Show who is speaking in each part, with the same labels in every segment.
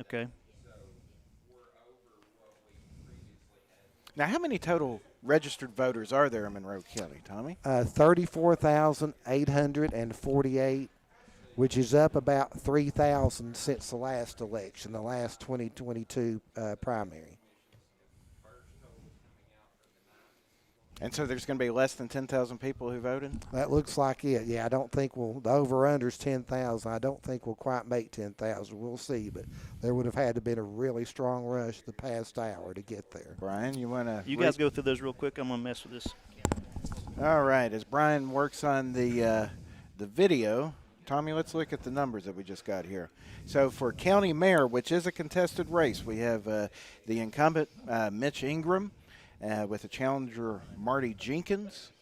Speaker 1: Okay.
Speaker 2: Now, how many total registered voters are there in Monroe County, Tommy?
Speaker 3: 34,848, which is up about 3,000 since the last election, the last 2022 primary.
Speaker 2: And so there's going to be less than 10,000 people who voted?
Speaker 3: That looks like it. Yeah, I don't think the over-under's 10,000. I don't think we'll quite make 10,000. We'll see, but there would have had to been a really strong rush the past hour to get there.
Speaker 2: Brian, you want to?
Speaker 1: You guys go through those real quick. I'm gonna mess with this.
Speaker 2: All right. As Brian works on the video, Tommy, let's look at the numbers that we just got here. So for county mayor, which is a contested race, we have the incumbent Mitch Ingram with the challenger Marty Jenkins.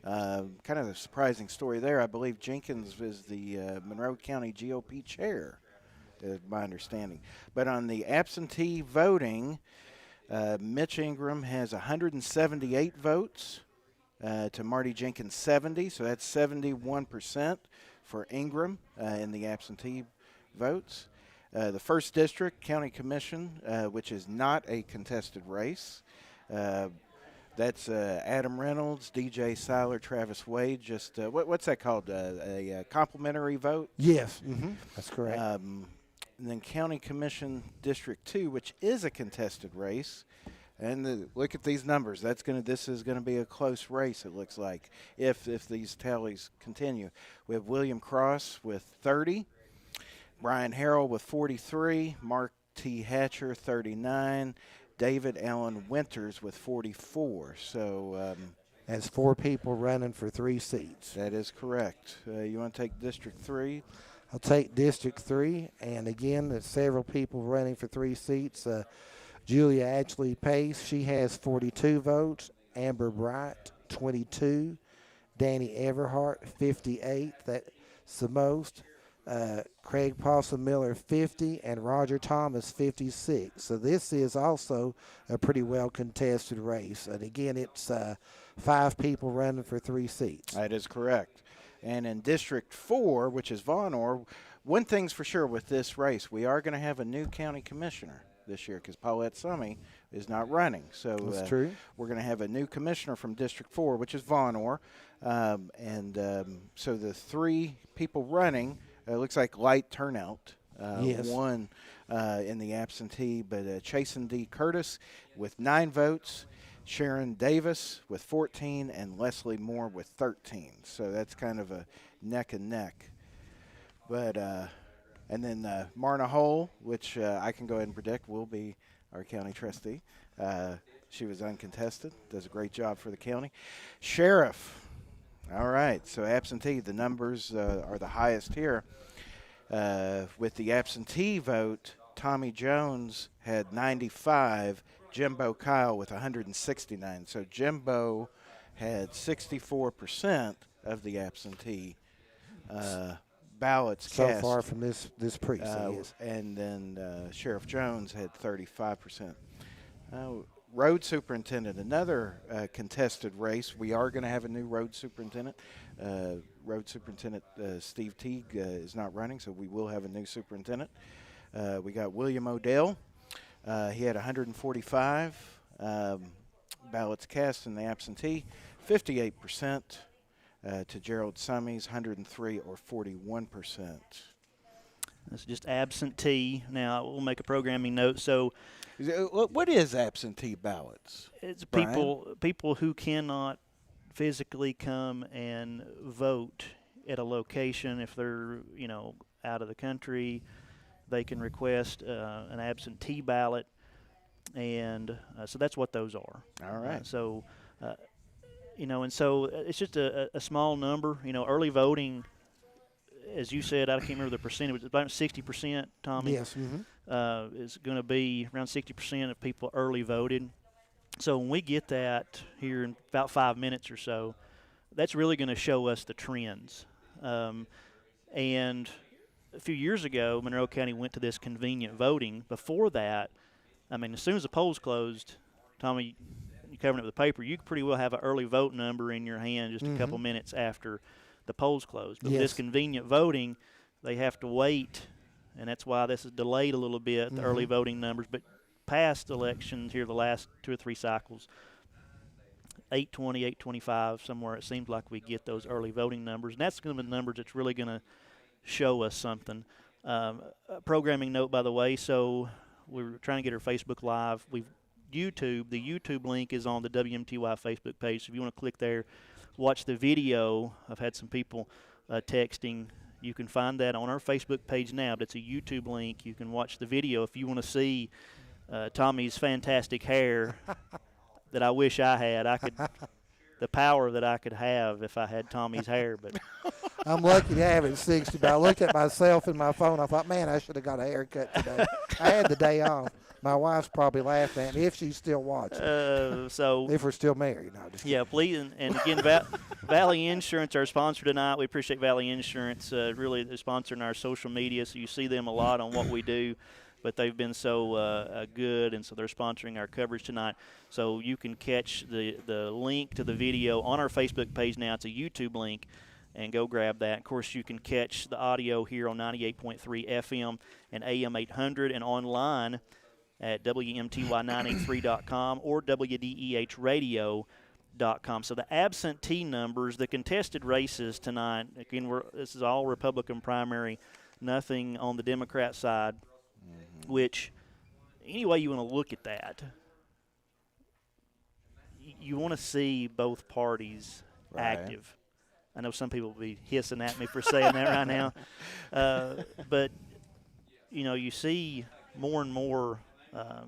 Speaker 2: Kind of a surprising story there. I believe Jenkins is the Monroe County GOP chair, is my understanding. But on the absentee voting, Mitch Ingram has 178 votes to Marty Jenkins 70, so that's 71% for Ingram in the absentee votes. The first district county commission, which is not a contested race, that's Adam Reynolds, DJ Seiler, Travis Wade. Just what's that called? A complimentary vote?
Speaker 3: Yes, that's correct.
Speaker 2: And then County Commission District 2, which is a contested race. And look at these numbers. This is gonna be a close race. It looks like if these tallies continue. We have William Cross with 30, Brian Harrell with 43, Mark T. Hatcher 39, David Allen Winters with 44. So
Speaker 3: As 4 people running for 3 seats.
Speaker 2: that is correct. You want to take District 3?
Speaker 3: I'll take District 3, and again, there's several people running for 3 seats. Julia Ashley Pace, she has 42 votes. Amber Bright, 22. Danny Everhart, 58. That's the most. Craig Possum Miller, 50. And Roger Thomas, 56. So this is also a pretty well contested race. And again, it's 5 people running for 3 seats.
Speaker 2: That is correct. And in District 4, which is Von Orr, one thing's for sure with this race, we are going to have a new county commissioner this year because Paulette Summey is not running. So
Speaker 3: That's true.
Speaker 2: We're going to have a new commissioner from District 4, which is Von Orr. So the 3 people running, looks like light turnout.
Speaker 3: Yes.
Speaker 2: One in the absentee, but Chasen D. Curtis with 9 votes. Sharon Davis with 14 and Leslie Moore with 13. So that's kind of a neck and neck. But and then Marna Hole, which I can go ahead and predict will be our county trustee. She was uncontested, does a great job for the county. Sheriff, all right, so absentee, the numbers are the highest here. With the absentee vote, Tommy Jones had 95, Jimbo Kyle with 169. So Jimbo had 64% of the absentee ballots
Speaker 3: So
Speaker 2: cast.
Speaker 3: far from this precinct, yes.
Speaker 2: And then Sheriff Jones had 35%. Road superintendent, another contested race. We are going to have a new road superintendent. Road superintendent Steve Teague is not running, so we will have a new superintendent. We got William Odell. He had 145 ballots cast in the absentee, 58% to Gerald Summey's 103 or 41%.
Speaker 1: It's just absentee. Now we'll make a programming note. So
Speaker 2: What is absentee ballots?
Speaker 1: it's
Speaker 2: Brian?
Speaker 1: people who cannot physically come and vote at a location. If they're out of the country, they can request an absentee ballot, and so that's what those are.
Speaker 2: All right.
Speaker 1: And so it's just a small number. Early voting, as you said, I can't remember the percentage, but it's about 60%, Tommy.
Speaker 3: Yes.
Speaker 1: Is going to be around 60% of people early voted. So when we get that here in about 5 minutes or so, that's really going to show us the trends. And a few years ago, Monroe County went to this convenient voting. Before that, as soon as the polls closed, Tommy, you covering it with the paper, you could pretty well have an early vote number in your hand just a couple minutes after the polls closed. But with this
Speaker 3: Yes.
Speaker 1: convenient voting, they have to wait and that's why this is delayed a little bit, the early voting numbers. But past elections here, the last 2 or 3 cycles, 820, 825, somewhere it seems like we get those early voting numbers, and that's going to be the numbers that's really going to show us something. A programming note, by the way, so we're trying to get our Facebook Live. The YouTube link is on the WMTY Facebook page, so if you want to click there, watch the video. I've had some people texting. You can find that on our Facebook page now, but it's a YouTube link. You can watch the video if you want to see Tommy's fantastic hair that I wish I had. The power that I could have if I had Tommy's hair. But
Speaker 3: I'm lucky to have it at 60, but I looked at myself in my phone. I thought, man, I should have got a haircut today. I had the day off. My wife's probably laughing at me if she's still watching. If we're still married. No,
Speaker 1: yeah, please. And again, Valley Insurance, our sponsor tonight. We appreciate Valley Insurance really sponsoring our social media, so you see them a lot on what we do. But they've been so good, and so they're sponsoring our coverage tonight. So you can catch the link to the video on our Facebook page now. It's a YouTube link, and go grab that. Of course, you can catch the audio here on 98.3 FM and AM 800 and online at WMTY983.com or WDEHradio.com. So the absentee numbers, the contested races tonight, again, this is all Republican primary, nothing on the Democrat side. Which, any way you want to look at that, you want to see both parties active. I know some people will be hissing at me for saying that right now. But, you see more and more I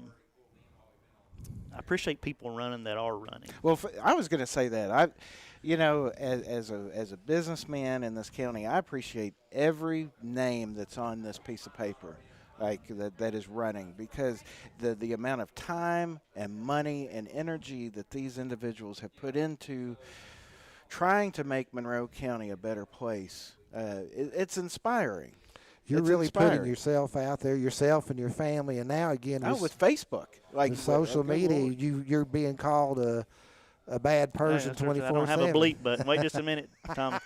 Speaker 1: appreciate people running that are running.
Speaker 2: Well, I was going to say that. As a businessman in this county, I appreciate every name that's on this piece of paper. That is running, because the amount of time and money and energy that these individuals have put into trying to make Monroe County a better place, it's inspiring.
Speaker 3: You're really putting yourself out there, yourself and your family, and now again
Speaker 2: with Facebook,
Speaker 3: with social media, you're being called a bad person 24/7.
Speaker 1: I don't have a bleep button. Wait just a minute, Tom.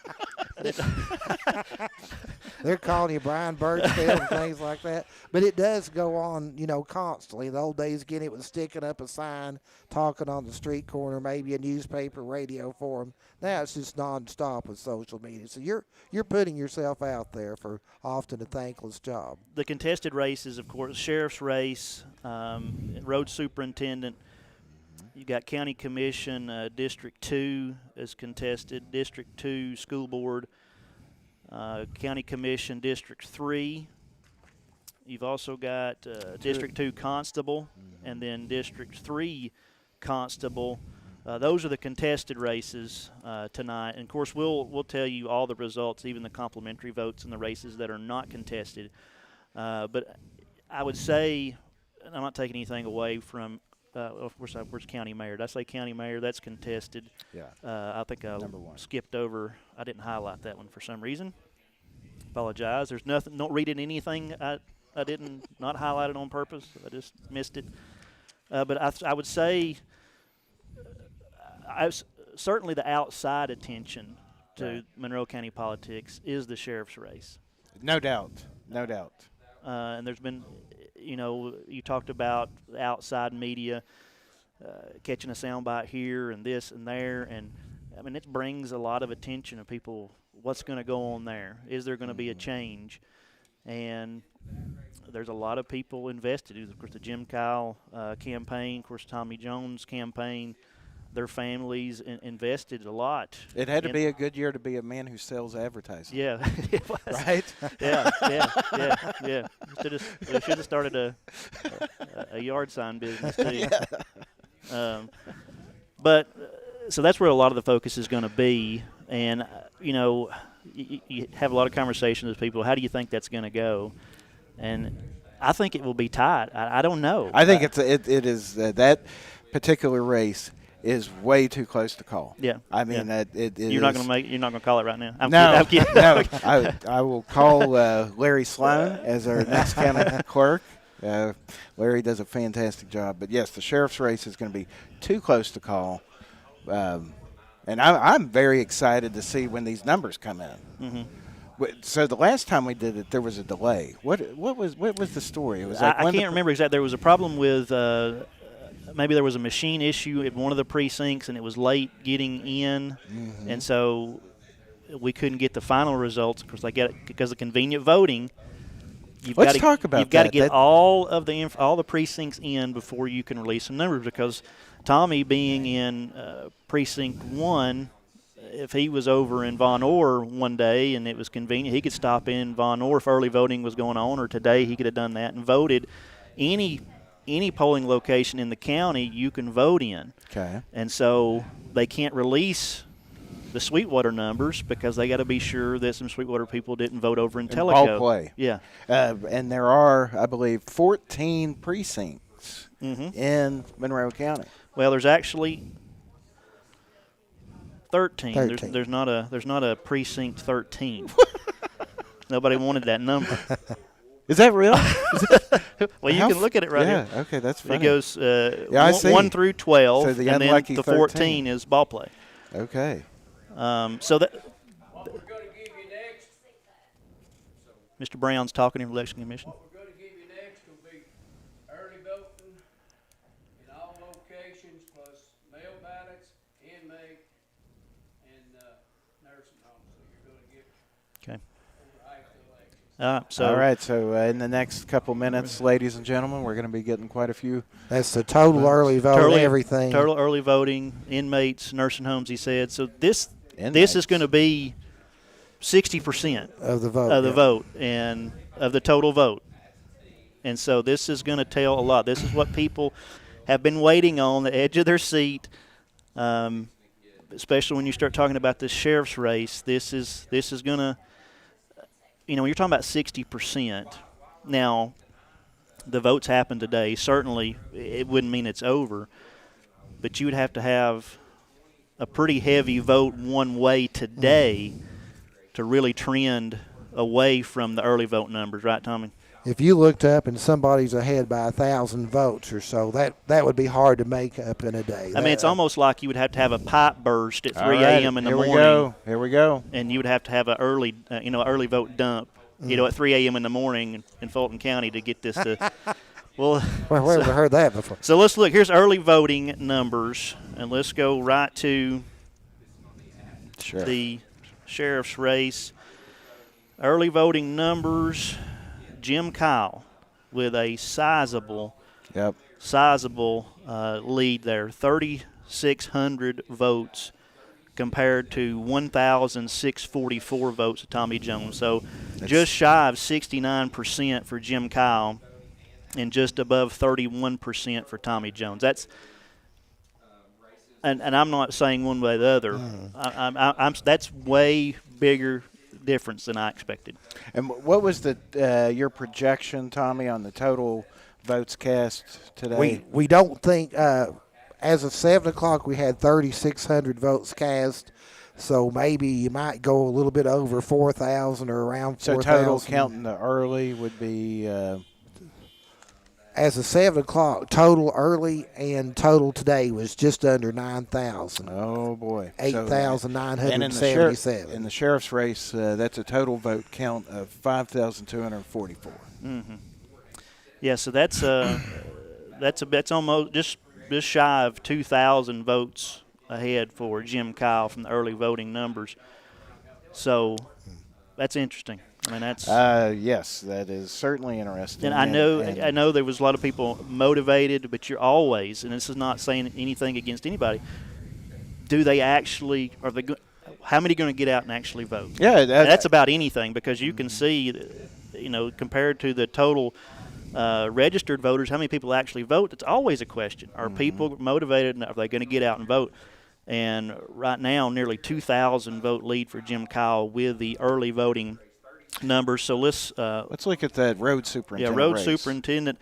Speaker 3: They're calling you Brian Birchfield and things like that. But it does go on, constantly. The old days, again, it was sticking up a sign, talking on the street corner, maybe a newspaper, radio forum. Now it's just nonstop with social media. So you're putting yourself out there for often a thankless job.
Speaker 1: The contested races, of course, sheriff's race, road superintendent. You got county commission, District 2 is contested, District 2 school board, county commission, District 3. You've also got District 2 constable, and then District 3 constable. Those are the contested races tonight. And of course, we'll tell you all the results, even the complimentary votes in the races that are not contested. But I would say, and I'm not taking anything away from. Where's county mayor? Did I say county mayor? That's contested.
Speaker 2: Yeah.
Speaker 1: I think I skipped over. I didn't highlight that one for some reason. Apologize. There's nothing. Not reading anything. I didn't not highlight it on purpose. I just missed it. But I would say, certainly the outside attention to Monroe County politics is the sheriff's race.
Speaker 2: No doubt.
Speaker 1: And there's been. You talked about the outside media catching a soundbite here and this and there, and it brings a lot of attention to people. What's going to go on there? Is there going to be a change? And there's a lot of people invested. Of course, the Jim Kyle campaign, of course, Tommy Jones campaign. Their families invested a lot.
Speaker 2: It had to be a good year to be a man who sells advertising.
Speaker 1: Yeah, it was.
Speaker 2: Right?
Speaker 1: Yeah. We should have started a yard sign business too. Yeah. So that's where a lot of the focus is going to be. And, you have a lot of conversations with people. How do you think that's going to go? And I think it will be tight. I don't know.
Speaker 2: I think it is that particular race is way too close to call.
Speaker 1: Yeah.
Speaker 2: It
Speaker 1: you're not going to call it right now.
Speaker 2: I'm
Speaker 1: kidding.
Speaker 2: No. I will call Larry Sloan as our next county clerk. Larry does a fantastic job. But yes, the sheriff's race is going to be too close to call. And I'm very excited to see when these numbers come in. So the last time we did it, there was a delay. What was the story? It was like
Speaker 1: I can't remember exactly. There was a problem with maybe there was a machine issue at one of the precincts, and it was late getting in, and so we couldn't get the final results. Of course, because of convenient voting.
Speaker 2: Let's talk about
Speaker 1: You've got to
Speaker 2: that.
Speaker 1: get all the precincts in before you can release some numbers. Because Tommy, being in precinct 1, if he was over in Von Orr one day and it was convenient, he could stop in Von Orr if early voting was going on, or today he could have done that and voted. Any polling location in the county you can vote in.
Speaker 2: Okay.
Speaker 1: And so they can't release the Sweetwater numbers because they got to be sure that some Sweetwater people didn't vote over in Tellico.
Speaker 2: Ball play.
Speaker 1: Yeah.
Speaker 2: And there are, I believe, 14 precincts in Monroe County.
Speaker 1: Well, there's actually 13.
Speaker 3: 13.
Speaker 1: There's not a precinct 13. Nobody wanted that number.
Speaker 2: Is that real?
Speaker 1: Well, you can look at it right here.
Speaker 2: Yeah, okay, that's funny.
Speaker 1: It goes
Speaker 2: I see.
Speaker 1: 1 through 12,
Speaker 2: So the
Speaker 1: and then
Speaker 2: unlucky
Speaker 1: the
Speaker 2: 13.
Speaker 1: 14 is ball play.
Speaker 2: Okay.
Speaker 1: So that Mr. Brown's talking in Election Commission.
Speaker 4: What we're going to give you next will be early voting in all locations, plus mail ballots, inmate, and nursing homes. So you're going to get
Speaker 1: Okay.
Speaker 4: over half the elections.
Speaker 1: So
Speaker 2: All right, so in the next couple minutes, ladies and gentlemen, we're going to be getting quite a few.
Speaker 3: That's the total early vote, everything.
Speaker 1: Total early voting, inmates, nursing homes, he said. So this
Speaker 2: Inmates.
Speaker 1: is going to be 60%
Speaker 3: of the vote.
Speaker 1: of the vote and of the total vote. And so this is going to tell a lot. This is what people have been waiting on, the edge of their seat, especially when you start talking about this sheriff's race. This is going to, when you're talking about 60%, now the votes happen today. Certainly it wouldn't mean it's over, but you would have to have a pretty heavy vote one way today to really trend away from the early vote numbers, right, Tommy?
Speaker 3: If you looked up and somebody's ahead by 1,000 votes or so, that would be hard to make up in a day.
Speaker 1: I mean, it's almost like you would have to have a pipe burst at 3
Speaker 2: All right,
Speaker 1: a.m. in the
Speaker 2: here
Speaker 1: morning.
Speaker 2: Here we go.
Speaker 1: And you would have to have an early, early vote dump, at 3 a.m. in the morning in Fulton County to get this to. Well,
Speaker 3: where have we heard that before?
Speaker 1: So let's look. Here's early voting numbers, and let's go right to the sheriff's race. Early voting numbers, Jim Kyle with a sizable lead there, 3,600 votes compared to 1,644 votes of Tommy Jones. So just shy of 69% for Jim Kyle and just above 31% for Tommy Jones. That's and I'm not saying one way or the other. That's way bigger difference than I expected.
Speaker 2: And what was your projection, Tommy, on the total votes cast today?
Speaker 3: We don't think as of 7 o'clock we had 3,600 votes cast, so maybe you might go a little bit over 4,000 or around 4,000.
Speaker 2: So total counting the early would be
Speaker 3: as of 7 o'clock, total early and total today was just under 9,000.
Speaker 2: Oh, boy.
Speaker 3: 8,977.
Speaker 2: In the sheriff's race, that's a total vote count of 5,244.
Speaker 1: Mm-hmm. Yeah, so that's almost just shy of 2,000 votes ahead for Jim Kyle from the early voting numbers. So that's interesting. I mean, that's
Speaker 2: yes, that is certainly interesting.
Speaker 1: And I know there was a lot of people motivated, but you're always, and this is not saying anything against anybody. Do they actually? How many going to get out and actually vote?
Speaker 2: Yeah,
Speaker 1: that's about anything because you can see, compared to the total registered voters, how many people actually vote? It's always a question. Are people motivated? And are they going to get out and vote? And right now, nearly 2,000 vote lead for Jim Kyle with the early voting numbers. So let's
Speaker 2: look at that road superintendent.
Speaker 1: Yeah, road
Speaker 2: race.
Speaker 1: superintendent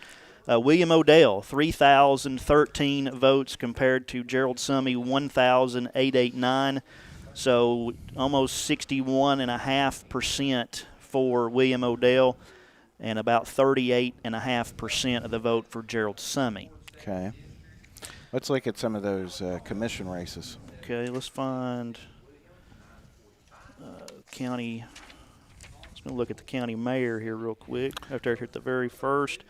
Speaker 1: William Odell, 3,013 votes compared to Gerald Summey, 1,889. So almost 61.5% for William Odell, and about 38.5% of the vote for Gerald Summey.
Speaker 2: Okay. Let's look at some of those commission races.
Speaker 1: Okay, let's find county going to look at the county mayor here real quick. Up there at the very first.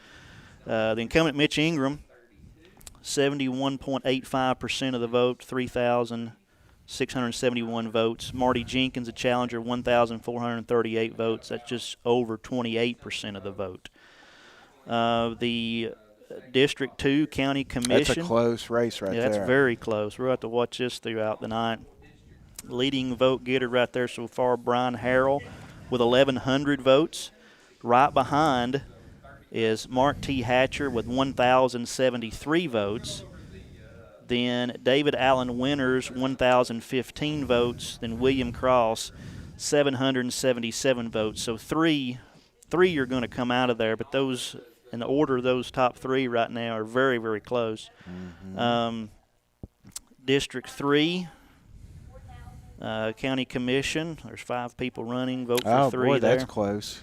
Speaker 1: The incumbent Mitch Ingram, 71.85% of the vote, 3,671 votes. Marty Jenkins, a challenger, 1,438 votes. That's just over 28% of the vote. The District 2 County Commission.
Speaker 2: That's a close race right there.
Speaker 1: Yeah, that's very close. We'll have to watch this throughout the night. Leading vote getter right there so far, Brian Harrell with 1,100 votes. Right behind is Mark T. Hatcher with 1,073 votes. Then David Allen Winters, 1,015 votes. Then William Cross, 777 votes. So three are going to come out of there, but those, in the order of those top three right now, are very, very close. District 3, County Commission, there's 5 people running. Vote for 3
Speaker 2: boy,
Speaker 1: there.
Speaker 2: that's close.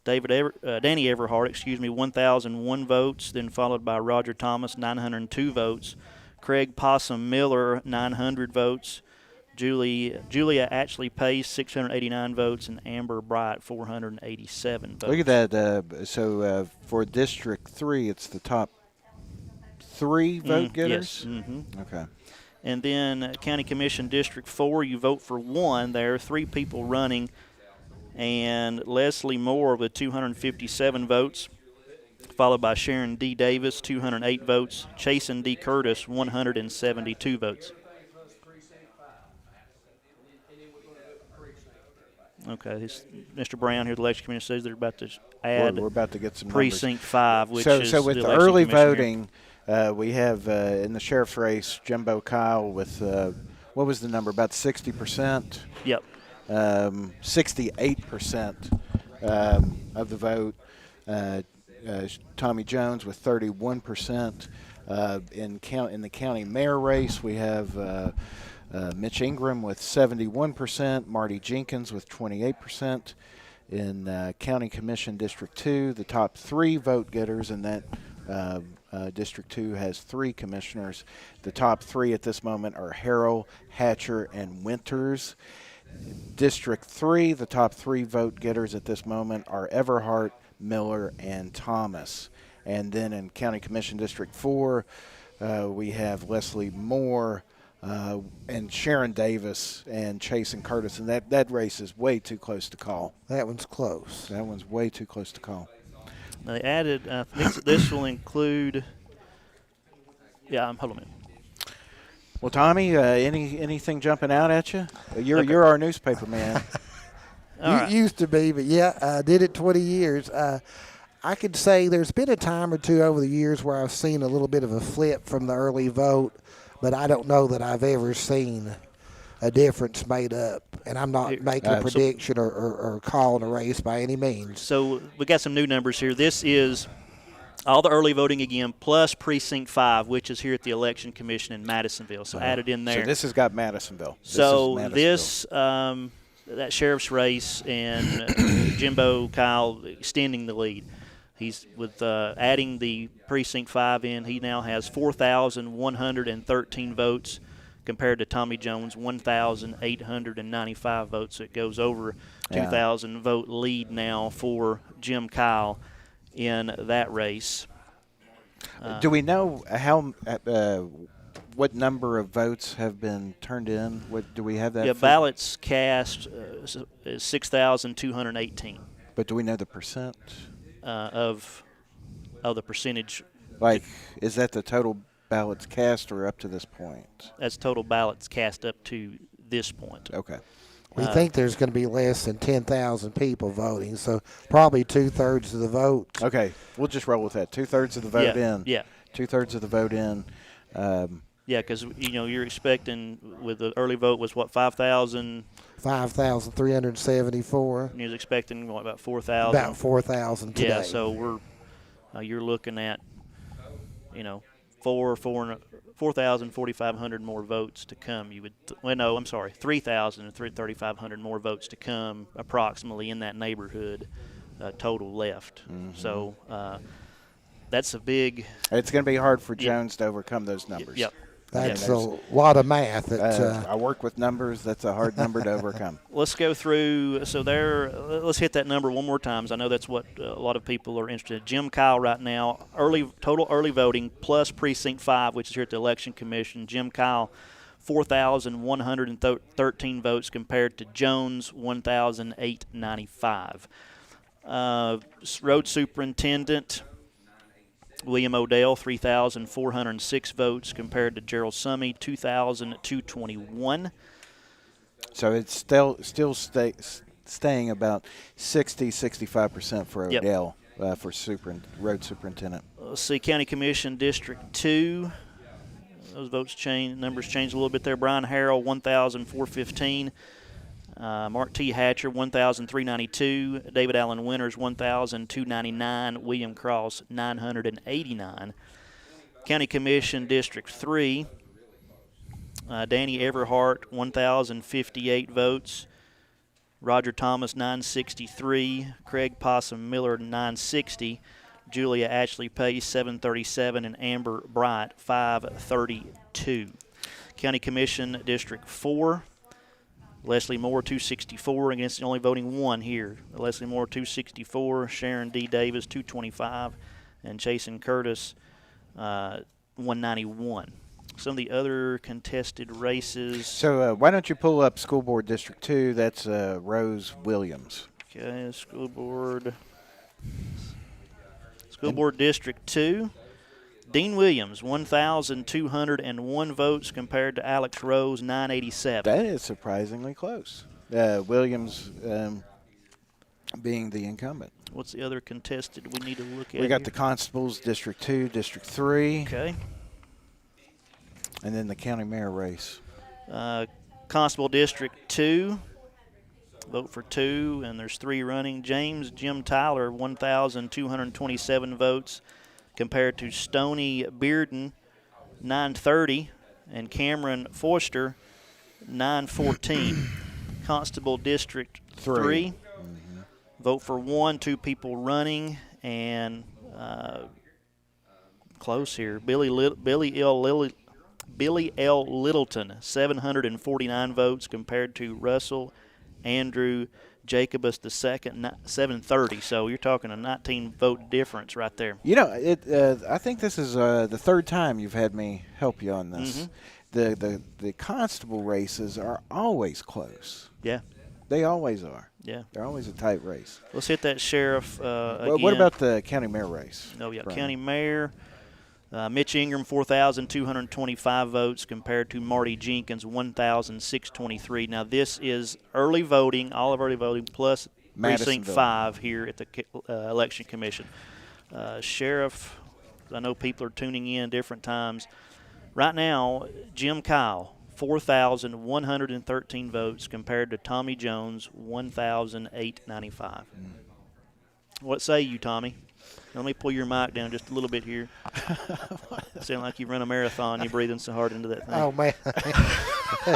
Speaker 1: Danny Everhart, 1,001 votes, then followed by Roger Thomas, 902 votes. Craig Possum Miller, 900 votes. Julia Ashley Pace, 689 votes, and Amber Bright, 487 votes.
Speaker 2: Look at that. So for District 3, it's the top 3 vote getters?
Speaker 1: Yes. Mm-hmm.
Speaker 2: Okay.
Speaker 1: And then County Commission District 4, you vote for 1. There are 3 people running. And Leslie Moore with 257 votes, followed by Sharon D. Davis, 208 votes. Chasen D. Curtis, 172 votes. Okay, Mr. Brown here, the election commission, says they're about to add
Speaker 2: We're about to get some
Speaker 1: precinct 5, which
Speaker 2: so,
Speaker 1: is
Speaker 2: so with
Speaker 1: the
Speaker 2: the
Speaker 1: election
Speaker 2: early
Speaker 1: commission here.
Speaker 2: voting, we have in the sheriff's race, Jimbo Kyle with, what was the number, about 60%?
Speaker 1: Yep.
Speaker 2: 68% of the vote. Tommy Jones with 31%. In the county mayor race, we have Mitch Ingram with 71%, Marty Jenkins with 28%. In County Commission District 2, the top 3 vote getters in that District 2 has 3 commissioners. The top 3 at this moment are Harrell, Hatcher, and Winters. District 3, the top 3 vote getters at this moment are Everhart, Miller, and Thomas. And then in County Commission District 4, we have Leslie Moore and Sharon Davis and Chase and Curtis. And that race is way too close to call.
Speaker 3: That one's close.
Speaker 2: That one's way too close to call.
Speaker 1: They added, I think this will include, hold on a minute.
Speaker 2: Well, Tommy, anything jumping out at you? You're our newspaper man.
Speaker 3: Used to be, but yeah, I did it 20 years. I could say there's been a time or two over the years where I've seen a little bit of a flip from the early vote, but I don't know that I've ever seen a difference made up. And I'm not making a prediction or calling a race by any means.
Speaker 1: So we got some new numbers here. This is all the early voting again, plus Precinct 5, which is here at the Election Commission in Madisonville. So added in there.
Speaker 2: So this has got Madisonville.
Speaker 1: That sheriff's race and Jimbo Kyle extending the lead. He's with adding the Precinct 5 in. He now has 4,113 votes compared to Tommy Jones' 1,895 votes. So it goes over 2,000 vote lead now for Jim Kyle in that race.
Speaker 2: Do we know what number of votes have been turned in? Do we have that?
Speaker 1: Yeah, ballots cast is 6,218.
Speaker 2: But do we know the percent?
Speaker 1: Of the percentage.
Speaker 2: Like, is that the total ballots cast or up to this point?
Speaker 1: That's total ballots cast up to this point.
Speaker 2: Okay.
Speaker 3: We think there's going to be less than 10,000 people voting, so probably 2/3 of the vote.
Speaker 2: Okay, we'll just roll with that. 2/3 of the vote in.
Speaker 1: Yeah.
Speaker 2: 2/3 of the vote in.
Speaker 1: Because you're expecting with the early vote was what 5,000.
Speaker 3: 5,374.
Speaker 1: And he was expecting what about 4,000.
Speaker 3: About 4,000 today.
Speaker 1: Yeah, so you're looking at 4,500 more votes to come. 3,000 and 3,500 more votes to come approximately in that neighborhood total left.
Speaker 2: Mm-hmm.
Speaker 1: So that's a big.
Speaker 2: It's going to be hard for Jones to overcome those numbers.
Speaker 1: Yep.
Speaker 3: That's
Speaker 2: mean,
Speaker 3: a lot of math. That,
Speaker 2: I work with numbers. That's a hard number to overcome.
Speaker 1: Let's go through. So let's hit that number one more time. I know that's what a lot of people are interested in. Jim Kyle right now, total early voting plus precinct 5, which is here at the Election Commission. Jim Kyle, 4,113 votes compared to Jones, 1,895. Road Superintendent William Odell, 3,406 votes compared to Gerald Summey, 2,221.
Speaker 2: So it's still staying about 65% for Odell for road superintendent.
Speaker 1: Let's see, County Commission District 2. Those numbers changed a little bit there. Brian Harrell, 1,415. Mark T. Hatcher, 1,392. David Allen Winters, 1,299. William Cross, 989. County Commission District 3. Danny Everhart, 1,058 votes. Roger Thomas, 963. Craig Possum Miller, 960. Julia Ashley Pace, 737. And Amber Bright, 532. County Commission District 4. Leslie Moore, 264, against the only voting one here. Leslie Moore, 264. Sharon D. Davis, 225. And Jason Curtis, 191. Some of the other contested races.
Speaker 2: So why don't you pull up School Board District 2? That's Rose Williams.
Speaker 1: Okay, School Board District 2. Dean Williams, 1,201 votes compared to Alex Rose, 987.
Speaker 2: That is surprisingly close. Williams being the incumbent.
Speaker 1: What's the other contested we need to look at?
Speaker 2: We got
Speaker 1: here?
Speaker 2: the Constables, District 2, District 3.
Speaker 1: Okay.
Speaker 2: And then the county mayor race.
Speaker 1: Constable District 2. Vote for 2, and there's 3 running. Jim Tyler, 1,227 votes compared to Stoney Bearden, 930, and Cameron Forster, 914. Constable District 3.
Speaker 2: Mm-hmm.
Speaker 1: Vote for 1, 2 people running, and close here. Billy L. Littleton, 749 votes compared to Russell Andrew Jacobus II, 730. So you're talking a 19-vote difference right there.
Speaker 2: You know, I think this is the third time you've had me help you on this.
Speaker 1: Mm-hmm.
Speaker 2: The constable races are always close.
Speaker 1: Yeah.
Speaker 2: They always are.
Speaker 1: Yeah.
Speaker 2: They're always a tight race.
Speaker 1: Let's hit that sheriff again.
Speaker 2: What about the county mayor race?
Speaker 1: Oh, yeah,
Speaker 2: Brian?
Speaker 1: County mayor. Mitch Ingram, 4,225 votes compared to Marty Jenkins, 1,623. Now, this is early voting, all of early voting, plus Precinct 5 here at the Election Commission. Sheriff, I know people are tuning in different times. Right now, Jim Kyle, 4,113 votes compared to Tommy Jones, 1,895. What say you, Tommy? Let me pull your mic down just a little bit here. Sound like you run a marathon. You're breathing so hard into that thing.
Speaker 3: Oh, man.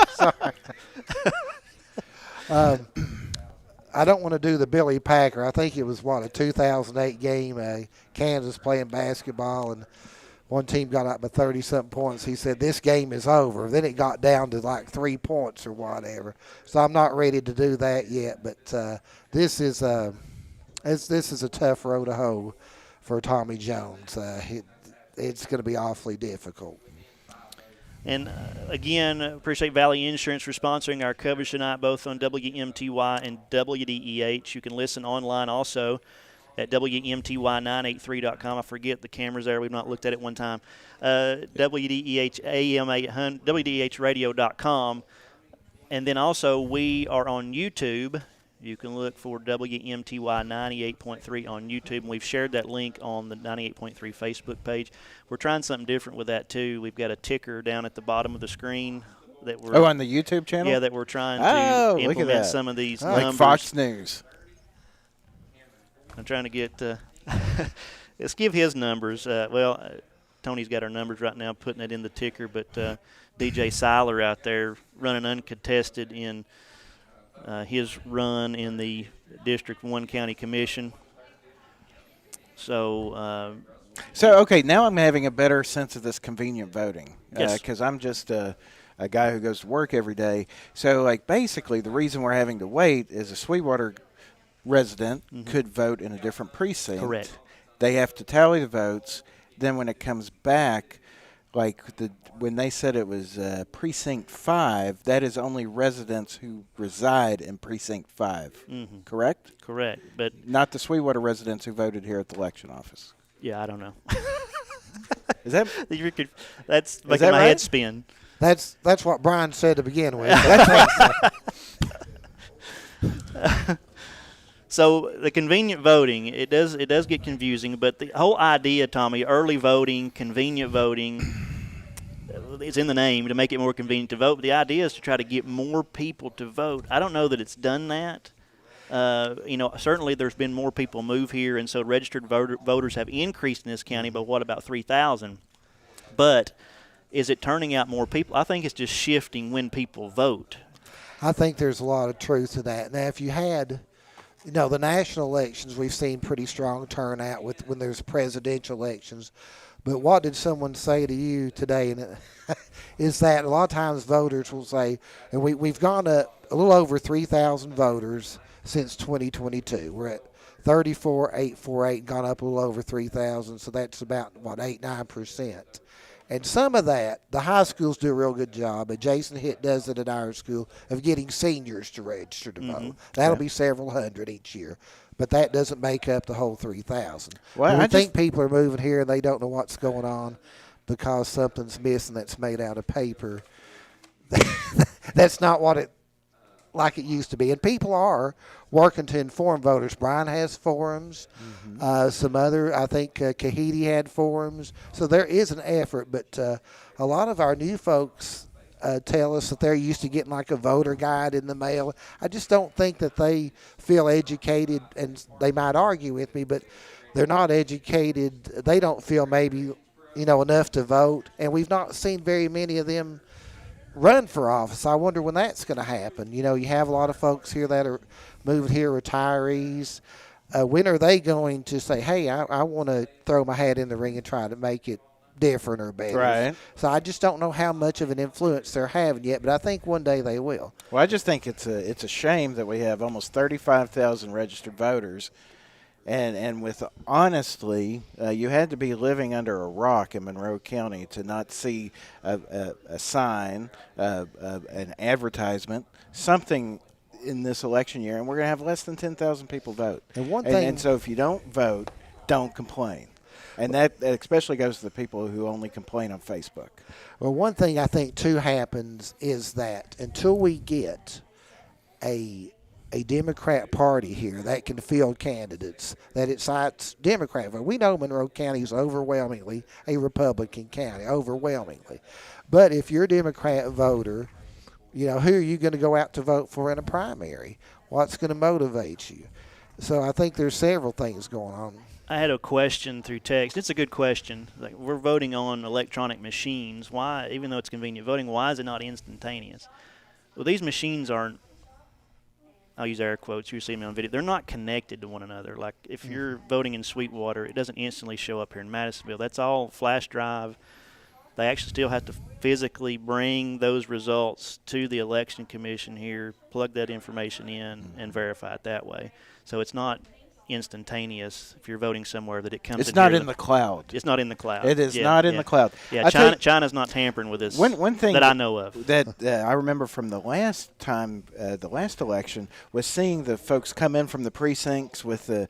Speaker 3: Sorry. I don't want to do the Billy Packer. I think it was, a 2008 game, Kansas playing basketball, and one team got up by 30-something points. He said, this game is over. Then it got down to like 3 points or whatever. So I'm not ready to do that yet, but this is a tough road to hoe for Tommy Jones. It's going to be awfully difficult.
Speaker 1: And, again, appreciate Valley Insurance for sponsoring our coverage tonight, both on WMTY and WDEH. You can listen online also at WMTY983.com. I forget the camera's there. We've not looked at it one time. WDEH AM 800, WDEHradio.com. And then also we are on YouTube. You can look for WMTY 98.3 on YouTube, and we've shared that link on the 98.3 Facebook page. We're trying something different with that, too. We've got a ticker down at the bottom of the screen that we're
Speaker 2: on the YouTube channel?
Speaker 1: Yeah, that we're trying to implement some of these numbers.
Speaker 2: Like Fox News.
Speaker 1: I'm trying to get let's give his numbers. Tony's got our numbers right now, putting it in the ticker, but DJ Seiler out there running uncontested in his run in the District 1 County Commission. So
Speaker 2: So, okay, now I'm having a better sense of this convenient voting.
Speaker 1: Yes.
Speaker 2: Because I'm just a guy who goes to work every day. So, like, basically, the reason we're having to wait is a Sweetwater resident could vote in a different precinct.
Speaker 1: Correct.
Speaker 2: They have to tally the votes. Then when it comes back, like when they said it was precinct 5, that is only residents who reside in precinct 5. Correct?
Speaker 1: Correct. But
Speaker 2: Not the Sweetwater residents who voted here at the election office.
Speaker 1: yeah, I don't know.
Speaker 2: Is that
Speaker 1: That's making
Speaker 2: that
Speaker 1: my
Speaker 2: right?
Speaker 1: head spin.
Speaker 3: That's what Brian said to begin with.
Speaker 1: So the convenient voting, it does get confusing, but the whole idea, Tommy, early voting, convenient voting, it's in the name to make it more convenient to vote. But the idea is to try to get more people to vote. I don't know that it's done that. Certainly there's been more people move here, and so registered voters have increased in this county by about 3,000. But is it turning out more people? I think it's just shifting when people vote.
Speaker 3: I think there's a lot of truth to that. Now, if you had, the national elections, we've seen pretty strong turnout when there's presidential elections. But what did someone say to you today? And is that a lot of times voters will say, and we've gone up a little over 3,000 voters since 2022. We're at 34,848, gone up a little over 3,000, so that's about, 8-9%. And some of that, the high schools do a real good job, and Jason Hitt does it at our school, of getting seniors to register to vote. That'll be several hundred each year. But that doesn't make up the whole 3,000.
Speaker 2: Well,
Speaker 3: I think people are moving here and they don't know what's going on because something's missing that's made out of paper. That's not what it used to be. And people are working to inform voters. Brian has forums. Some other, I think Kahiti had forums. So there is an effort, but a lot of our new folks tell us that they're used to getting like a voter guide in the mail. I just don't think that they feel educated, and they might argue with me, but they're not educated. They don't feel maybe, enough to vote, and we've not seen very many of them run for office. I wonder when that's going to happen. You have a lot of folks here that are moving here, retirees. When are they going to say, hey, I want to throw my hat in the ring and try to make it different or better?
Speaker 2: Right.
Speaker 3: So I just don't know how much of an influence they're having yet, but I think one day they will.
Speaker 2: Well, I just think it's a shame that we have almost 35,000 registered voters, and with honestly, you had to be living under a rock in Monroe County to not see a sign, an advertisement, something in this election year, and we're going to have less than 10,000 people vote.
Speaker 3: And one thing,
Speaker 2: and so if you don't vote, don't complain. And that especially goes to the people who only complain on Facebook.
Speaker 3: Well, one thing I think, too, happens is that until we get a Democrat party here that can field candidates, that excites Democrat vote. We know Monroe County is overwhelmingly a Republican county, overwhelmingly. But if you're a Democrat voter, who are you going to go out to vote for in a primary? What's going to motivate you? So I think there's several things going on.
Speaker 1: I had a question through text. It's a good question. Like, we're voting on electronic machines. Why, even though it's convenient voting, why is it not instantaneous? Well, these machines aren't, I'll use air quotes, you see me on video, they're not connected to one another. Like, if you're voting in Sweetwater, it doesn't instantly show up here in Madisonville. That's all flash drive. They actually still have to physically bring those results to the election commission here, plug that information in, and verify it that way. So it's not instantaneous if you're voting somewhere that it comes
Speaker 2: It's
Speaker 1: in
Speaker 2: not
Speaker 1: here.
Speaker 2: in the cloud.
Speaker 1: It's not in the cloud.
Speaker 2: It is not in the cloud.
Speaker 1: Yeah, China's not tampering with this
Speaker 2: one thing
Speaker 1: that I know of.
Speaker 2: That I remember from the last time, the last election, was seeing the folks come in from the precincts with the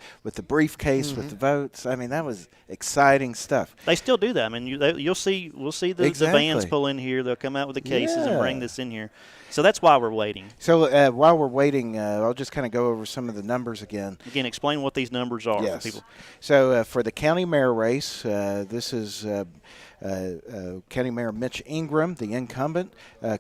Speaker 2: briefcase with the votes. I mean, that was exciting stuff.
Speaker 1: They still do that. I mean, we'll see the vans pull in here. They'll come out with the cases and bring this in here. So that's why we're waiting.
Speaker 2: So while we're waiting, I'll just kind of go over some of the numbers again.
Speaker 1: Again, explain what these numbers are
Speaker 2: Yes.
Speaker 1: for people.
Speaker 2: So for the county mayor race, this is County Mayor Mitch Ingram, the incumbent,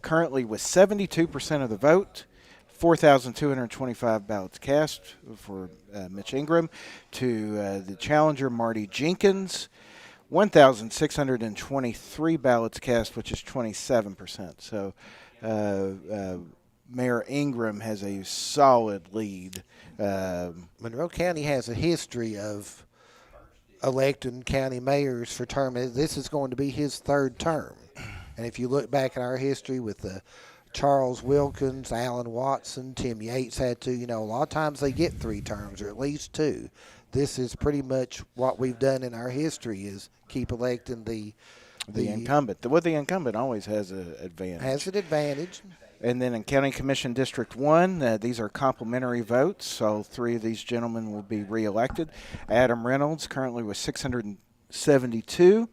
Speaker 2: currently with 72% of the vote. 4,225 ballots cast for Mitch Ingram. To the challenger, Marty Jenkins, 1,623 ballots cast, which is 27%. So Mayor Ingram has a solid lead.
Speaker 3: Monroe County has a history of electing county mayors for term. This is going to be his third term. And if you look back at our history with Charles Wilkins, Alan Watson, Tim Yates had two, a lot of times they get 3 terms or at least 2. This is pretty much what we've done in our history is keep electing the
Speaker 2: incumbent. Well, the incumbent always has an advantage.
Speaker 3: Has an advantage.
Speaker 2: And then in County Commission District 1, these are complementary votes, so 3 of these gentlemen will be reelected. Adam Reynolds currently with 672.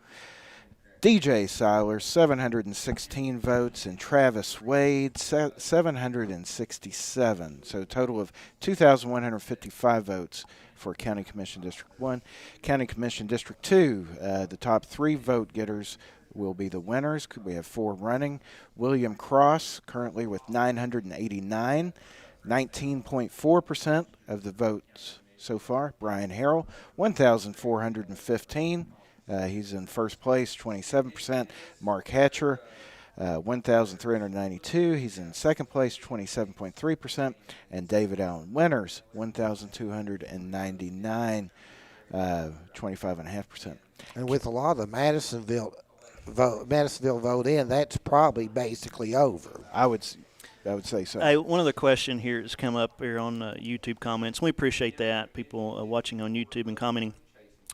Speaker 2: DJ Seiler, 716 votes, and Travis Wade, 767. So a total of 2,155 votes for County Commission District 1. County Commission District 2, the top 3 vote getters will be the winners. We have 4 running. William Cross, currently with 989, 19.4% of the votes so far. Brian Harrell, 1,415. He's in first place, 27%. Mark Hatcher, 1,392. He's in second place, 27.3%. And David Allen Winters, 1,299, 25.5%.
Speaker 3: And with a lot of the Madisonville vote in, that's probably basically over.
Speaker 2: I would say so.
Speaker 1: Hey, one other question here has come up here on YouTube comments. We appreciate that, people watching on YouTube and commenting.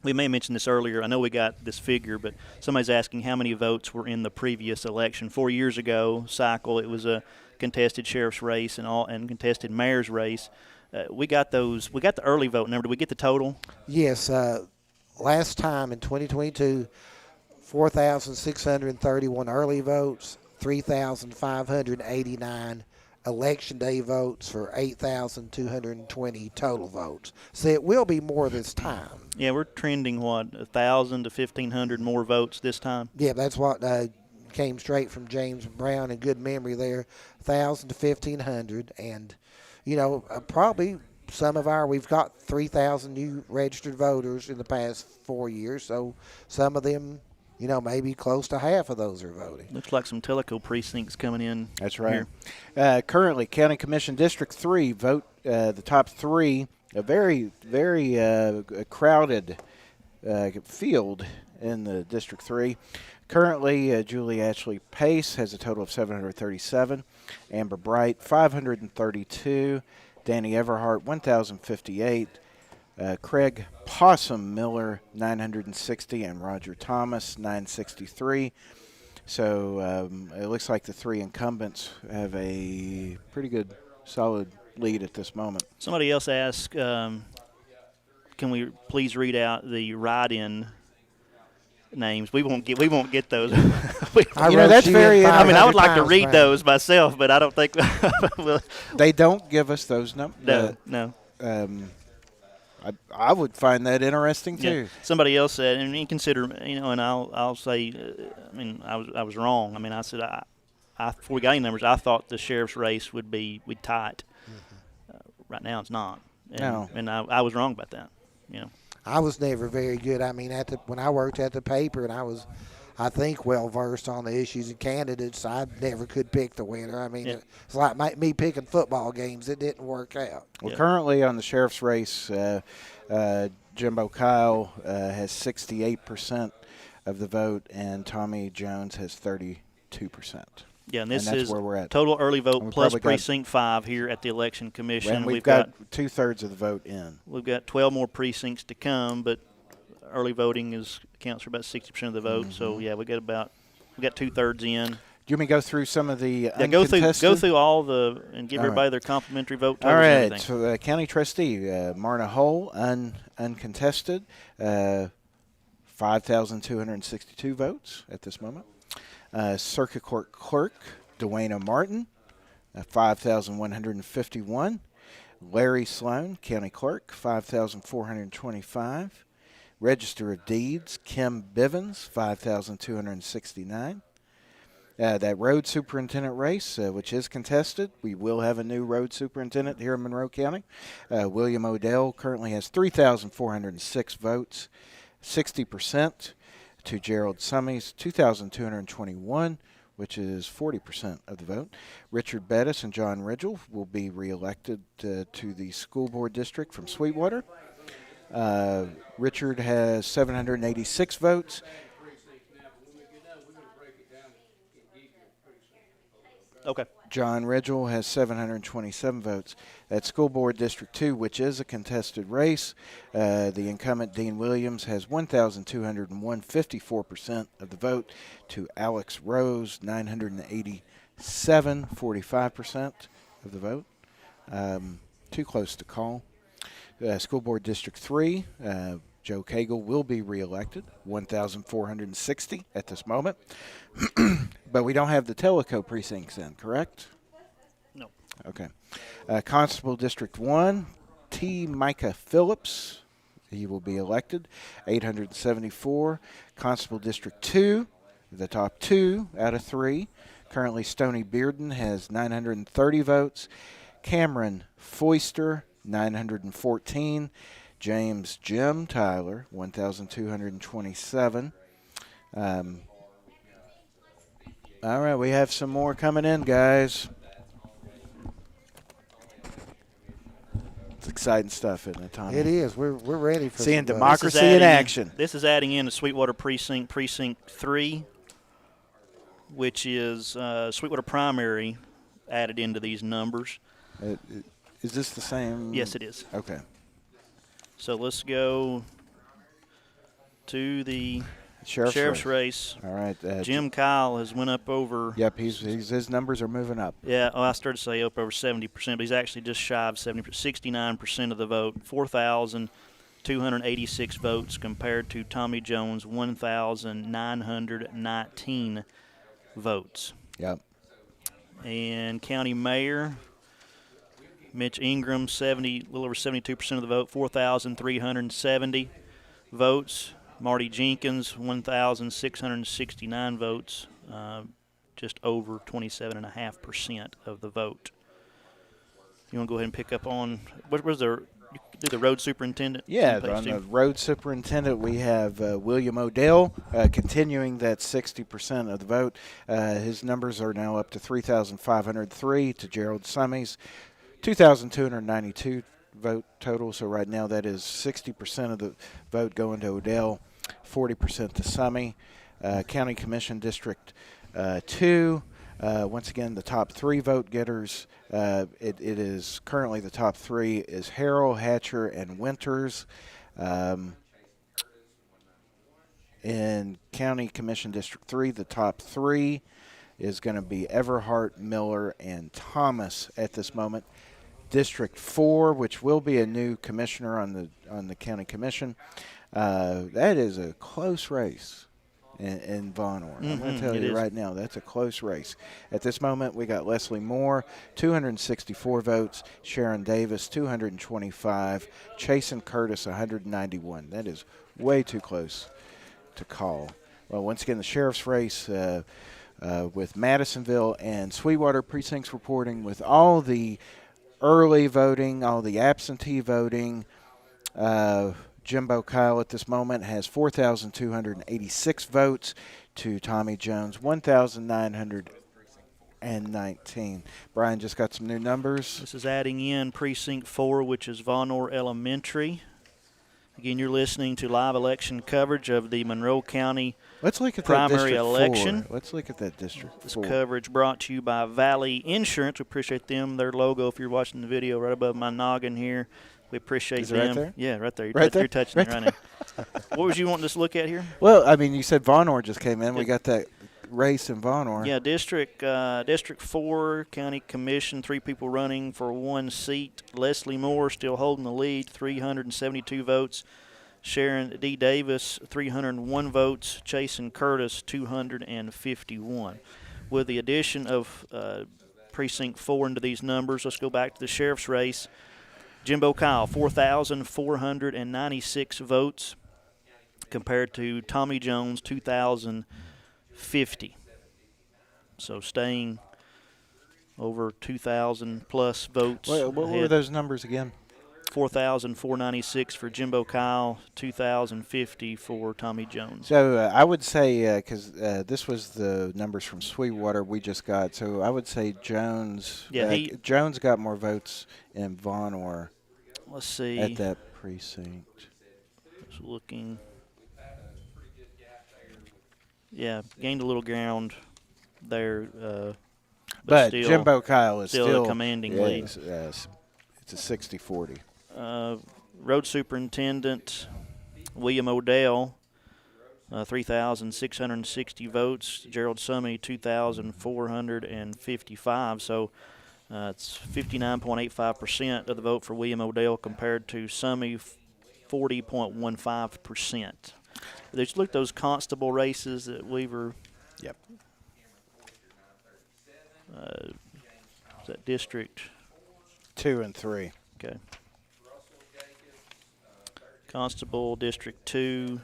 Speaker 1: We may have mentioned this earlier. I know we got this figure, but somebody's asking how many votes were in the previous election. 4 years ago cycle, it was a contested sheriff's race and contested mayor's race. We got those. We got the early vote number. Did we get the total?
Speaker 3: Yes. Last time in 2022, 4,631 early votes, 3,589 election day votes for 8,220 total votes. So it will be more this time.
Speaker 1: Yeah, we're trending, 1,000 to 1,500 more votes this time?
Speaker 3: Yeah, that's what came straight from James Brown, and good memory there, 1,000 to 1,500. And, probably we've got 3,000 new registered voters in the past 4 years, so some of them, maybe close to half of those are voting.
Speaker 1: Looks like some Teleco precincts coming in.
Speaker 2: That's right. Currently, County Commission District 3 vote the top 3. A very, very crowded field in the District 3. Currently, Julie Ashley Pace has a total of 737. Amber Bright, 532. Danny Everhart, 1,058. Craig Possum Miller, 960. And Roger Thomas, 963. So it looks like the 3 incumbents have a pretty good, solid lead at this moment.
Speaker 1: Somebody else asked, can we please read out the write-in names? We won't get those.
Speaker 2: That's very.
Speaker 1: I would like to read those myself, but I don't think
Speaker 2: they don't give us those numbers.
Speaker 1: No.
Speaker 2: I would find that interesting too.
Speaker 1: Yeah. Somebody else said, and you consider, and I'll say, I was wrong. I said before we got any numbers, I thought the sheriff's race would be tight. Right now, it's not. And I was wrong about that.
Speaker 3: I was never very good. When I worked at the paper, and I think well versed on the issues and candidates, I never could pick the winner. It's like me picking football games. It didn't work out.
Speaker 2: Well, currently on the sheriff's race, Jimbo Kyle has 68% of the vote, and Tommy Jones has 32%.
Speaker 1: Yeah, and this is
Speaker 2: where we're at.
Speaker 1: Total early vote plus precinct 5 here at the Election Commission.
Speaker 2: And we've got 2/3 of the vote in.
Speaker 1: We've got 12 more precincts to come, but early voting counts for about 60% of the vote. Mm-hmm. So yeah, we got 2/3 in.
Speaker 2: Do you want me to go through some of the uncontested?
Speaker 1: Go through all and give everybody their complimentary vote totals.
Speaker 2: All right.
Speaker 1: And everything.
Speaker 2: So County Trustee Marna Hull, uncontested, 5,262 votes at this moment. Circuit Court Clerk Dwayna Martin, 5,151. Larry Sloan, County Clerk, 5,425. Register of Deeds Kim Bivens, 5,269. That road superintendent race, which is contested, we will have a new road superintendent here in Monroe County. William Odell currently has 3,406 votes, 60%. To Gerald Summies, 2,221, which is 40% of the vote. Richard Bettis and John Ridgel will be reelected to the school board district from Sweetwater. Richard has 786 votes.
Speaker 4: Precinct now, but when we get done, we're gonna break it down and give you a precinct.
Speaker 1: Okay.
Speaker 2: John Ridgel has 727 votes. At School Board District 2, which is a contested race, the incumbent Dean Williams has 1,201, 54% of the vote, to Alex Rose, 987, 45% of the vote. Too close to call. School Board District 3, Joe Cagle will be reelected, 1,460 at this moment. But we don't have the Tellico precincts in, correct?
Speaker 1: No.
Speaker 2: Okay. Constable District 1, T. Micah Phillips, he will be elected, 874. Constable District 2, the top 2 out of 3. Currently, Stoney Bearden has 930 votes. Cameron Foister, 914. James Jim Tyler, 1,227. All right, we have some more coming in, guys. It's exciting stuff, isn't it, Tommy?
Speaker 3: It is. We're ready for
Speaker 2: Seeing
Speaker 3: some,
Speaker 2: democracy in action.
Speaker 1: This is adding in the Sweetwater Precinct 3, which is Sweetwater Primary added into these numbers.
Speaker 2: Is this the same?
Speaker 1: Yes, it is.
Speaker 2: Okay.
Speaker 1: So let's go to the
Speaker 2: Sheriff's
Speaker 1: race.
Speaker 2: All right.
Speaker 1: Jim Kyle has went up over.
Speaker 2: Yep, his numbers are moving up.
Speaker 1: Yeah, I started to say up over 70%, but he's actually just shy of 70%, 69% of the vote, 4,286 votes compared to Tommy Jones, 1,919 votes.
Speaker 2: Yep.
Speaker 1: And county mayor, Mitch Ingram, a little over 72% of the vote, 4,370 votes. Marty Jenkins, 1,669 votes, just over 27.5% of the vote. You want to go ahead and pick up on what was the road superintendent?
Speaker 2: Yeah, on the road superintendent, we have William Odell continuing that 60% of the vote. His numbers are now up to 3,503 to Gerald Summey's 2,292 vote total. So right now that is 60% of the vote going to Odell, 40% to Summey. County Commission District 2, once again the top 3 vote getters. It is currently the top 3 is Harrell, Hatcher, and Winters. In County Commission District 3, the top 3 is going to be Everhart, Miller, and Thomas at this moment. District 4, which will be a new commissioner on the county commission, that is a close race in Von Orr. I'm going to tell you right now, that's a close race. At this moment, we got Leslie Moore, 264 votes, Sharon Davis, 225, Chasen Curtis, 191. That is way too close to call. Well, once again, the sheriff's race with Madisonville and Sweetwater precincts reporting with all the early voting, all the absentee voting. Jimbo Kyle at this moment has 4,286 votes to Tommy Jones, 1,919. Brian just got some new numbers.
Speaker 1: This is adding in Precinct 4, which is Von Orr Elementary. Again, you're listening to live election coverage of the Monroe County
Speaker 2: Let's look at
Speaker 1: primary
Speaker 2: that
Speaker 1: election.
Speaker 2: 4. Let's look at that District 4.
Speaker 1: This coverage brought to you by Valley Insurance. We appreciate them. Their logo, if you're watching the video, right above my noggin here. We appreciate
Speaker 2: Is it
Speaker 1: them.
Speaker 2: right there?
Speaker 1: Yeah, right there.
Speaker 2: You're
Speaker 1: touching it right now. What was you wanting us to look at here?
Speaker 2: Well, I mean, you said Von Orr just came in. We got that race in Von Orr.
Speaker 1: Yeah, District 4, County Commission, 3 people running for 1 seat. Leslie Moore still holding the lead, 372 votes. Sharon D. Davis, 301 votes. Chasen Curtis, 251. With the addition of Precinct 4 into these numbers, let's go back to the sheriff's race. Jimbo Kyle, 4,496 votes compared to Tommy Jones, 2,050. So staying over 2,000 plus votes.
Speaker 2: What were those numbers again?
Speaker 1: 4,496 for Jimbo Kyle, 2,050 for Tommy Jones.
Speaker 2: So I would say, because this was the numbers from Sweetwater we just got, so I would say Jones.
Speaker 1: Yeah,
Speaker 2: Jones got more votes in Von Orr.
Speaker 1: Let's see.
Speaker 2: At that precinct.
Speaker 1: Just looking. Yeah, gained a little ground there.
Speaker 2: But
Speaker 1: still,
Speaker 2: Jimbo Kyle is
Speaker 1: still a commanding lead.
Speaker 2: It's a 60-40.
Speaker 1: Road Superintendent William Odell, 3,660 votes. Gerald Summey, 2,455. So it's 59.85% of the vote for William Odell compared to Summey, 40.15%. Just look at those constable races that Weaver.
Speaker 2: Yep.
Speaker 1: Is that District
Speaker 2: 2 and 3.
Speaker 1: Okay. Constable District 2.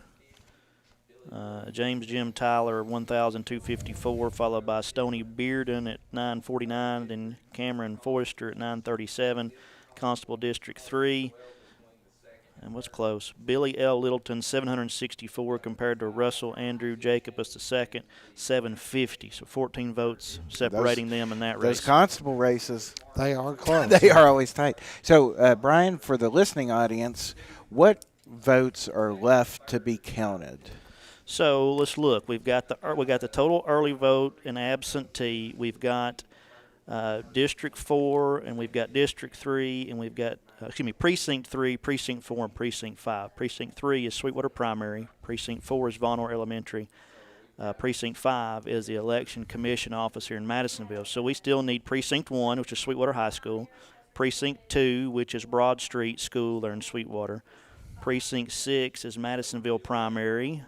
Speaker 1: James Jim Tyler, 1,254, followed by Stoney Bearden at 949, then Cameron Forrester at 937. Constable District 3. And what's close? Billy L. Littleton, 764, compared to Russell Andrew Jacobus II, 750. So 14 votes separating them in that race.
Speaker 2: Those constable races,
Speaker 3: They are close.
Speaker 2: they are always tight. So, Brian, for the listening audience, what votes are left to be counted?
Speaker 1: So let's look. We've got the total early vote and absentee. We've got District 4, and we've got District 3, and we've got Precinct 3, Precinct 4, and Precinct 5. Precinct 3 is Sweetwater Primary. Precinct 4 is Von Orr Elementary. Precinct 5 is the Election Commission office here in Madisonville. So we still need Precinct 1, which is Sweetwater High School. Precinct 2, which is Broad Street School there in Sweetwater. Precinct 6 is Madisonville Primary.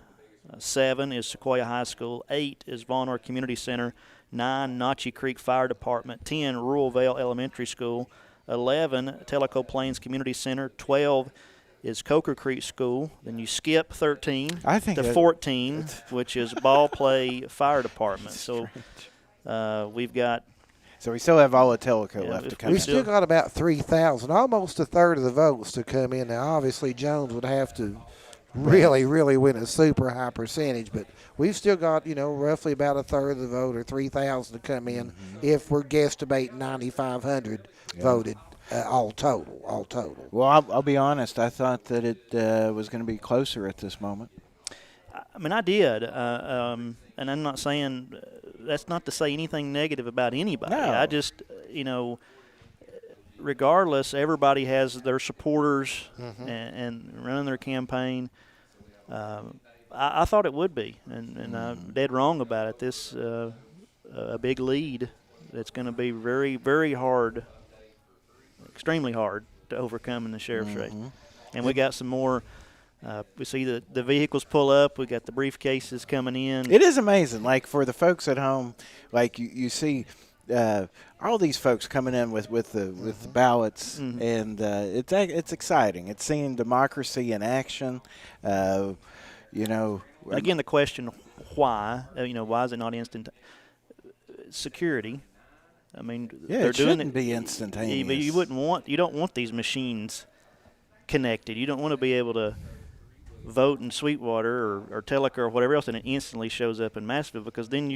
Speaker 1: 7 is Sequoia High School. 8 is Von Orr Community Center. 9, Notchie Creek Fire Department. 10, Rural Vale Elementary School. 11, Tellico Plains Community Center. 12 is Coker Creek School. Then you skip 13 to 14, which is Ball Play Fire Department. So we've got.
Speaker 2: So we still have all of Tellico left to come in.
Speaker 3: We still got about 3,000, almost a third of the votes to come in. Now, obviously, Jones would have to really win a super high percentage, but we've still got, roughly about a third of the vote, or 3,000 to come in if we're guesstimating 9,500 voted all total.
Speaker 2: Well, I'll be honest. I thought that it was going to be closer at this moment.
Speaker 1: I mean, I did, and I'm not saying that's not to say anything negative about anybody.
Speaker 2: No.
Speaker 1: I just, regardless, everybody has their supporters and running their campaign. I thought it would be, and I'm dead wrong about it. This a big lead that's going to be very, very hard, extremely hard to overcome in the sheriff's race. And we got some more. We see the vehicles pull up. We got the briefcases coming in.
Speaker 2: It is amazing. Like for the folks at home, like you see all these folks coming in with the ballots, and it's exciting. It's seeing democracy in action. Again,
Speaker 1: the question, why? Why is it not instant security? I mean, they're
Speaker 2: it
Speaker 1: doing
Speaker 2: shouldn't be instantaneous.
Speaker 1: But you don't want these machines connected. You don't want to be able to vote in Sweetwater or Tellico or whatever else, and it instantly shows up in Massville, because then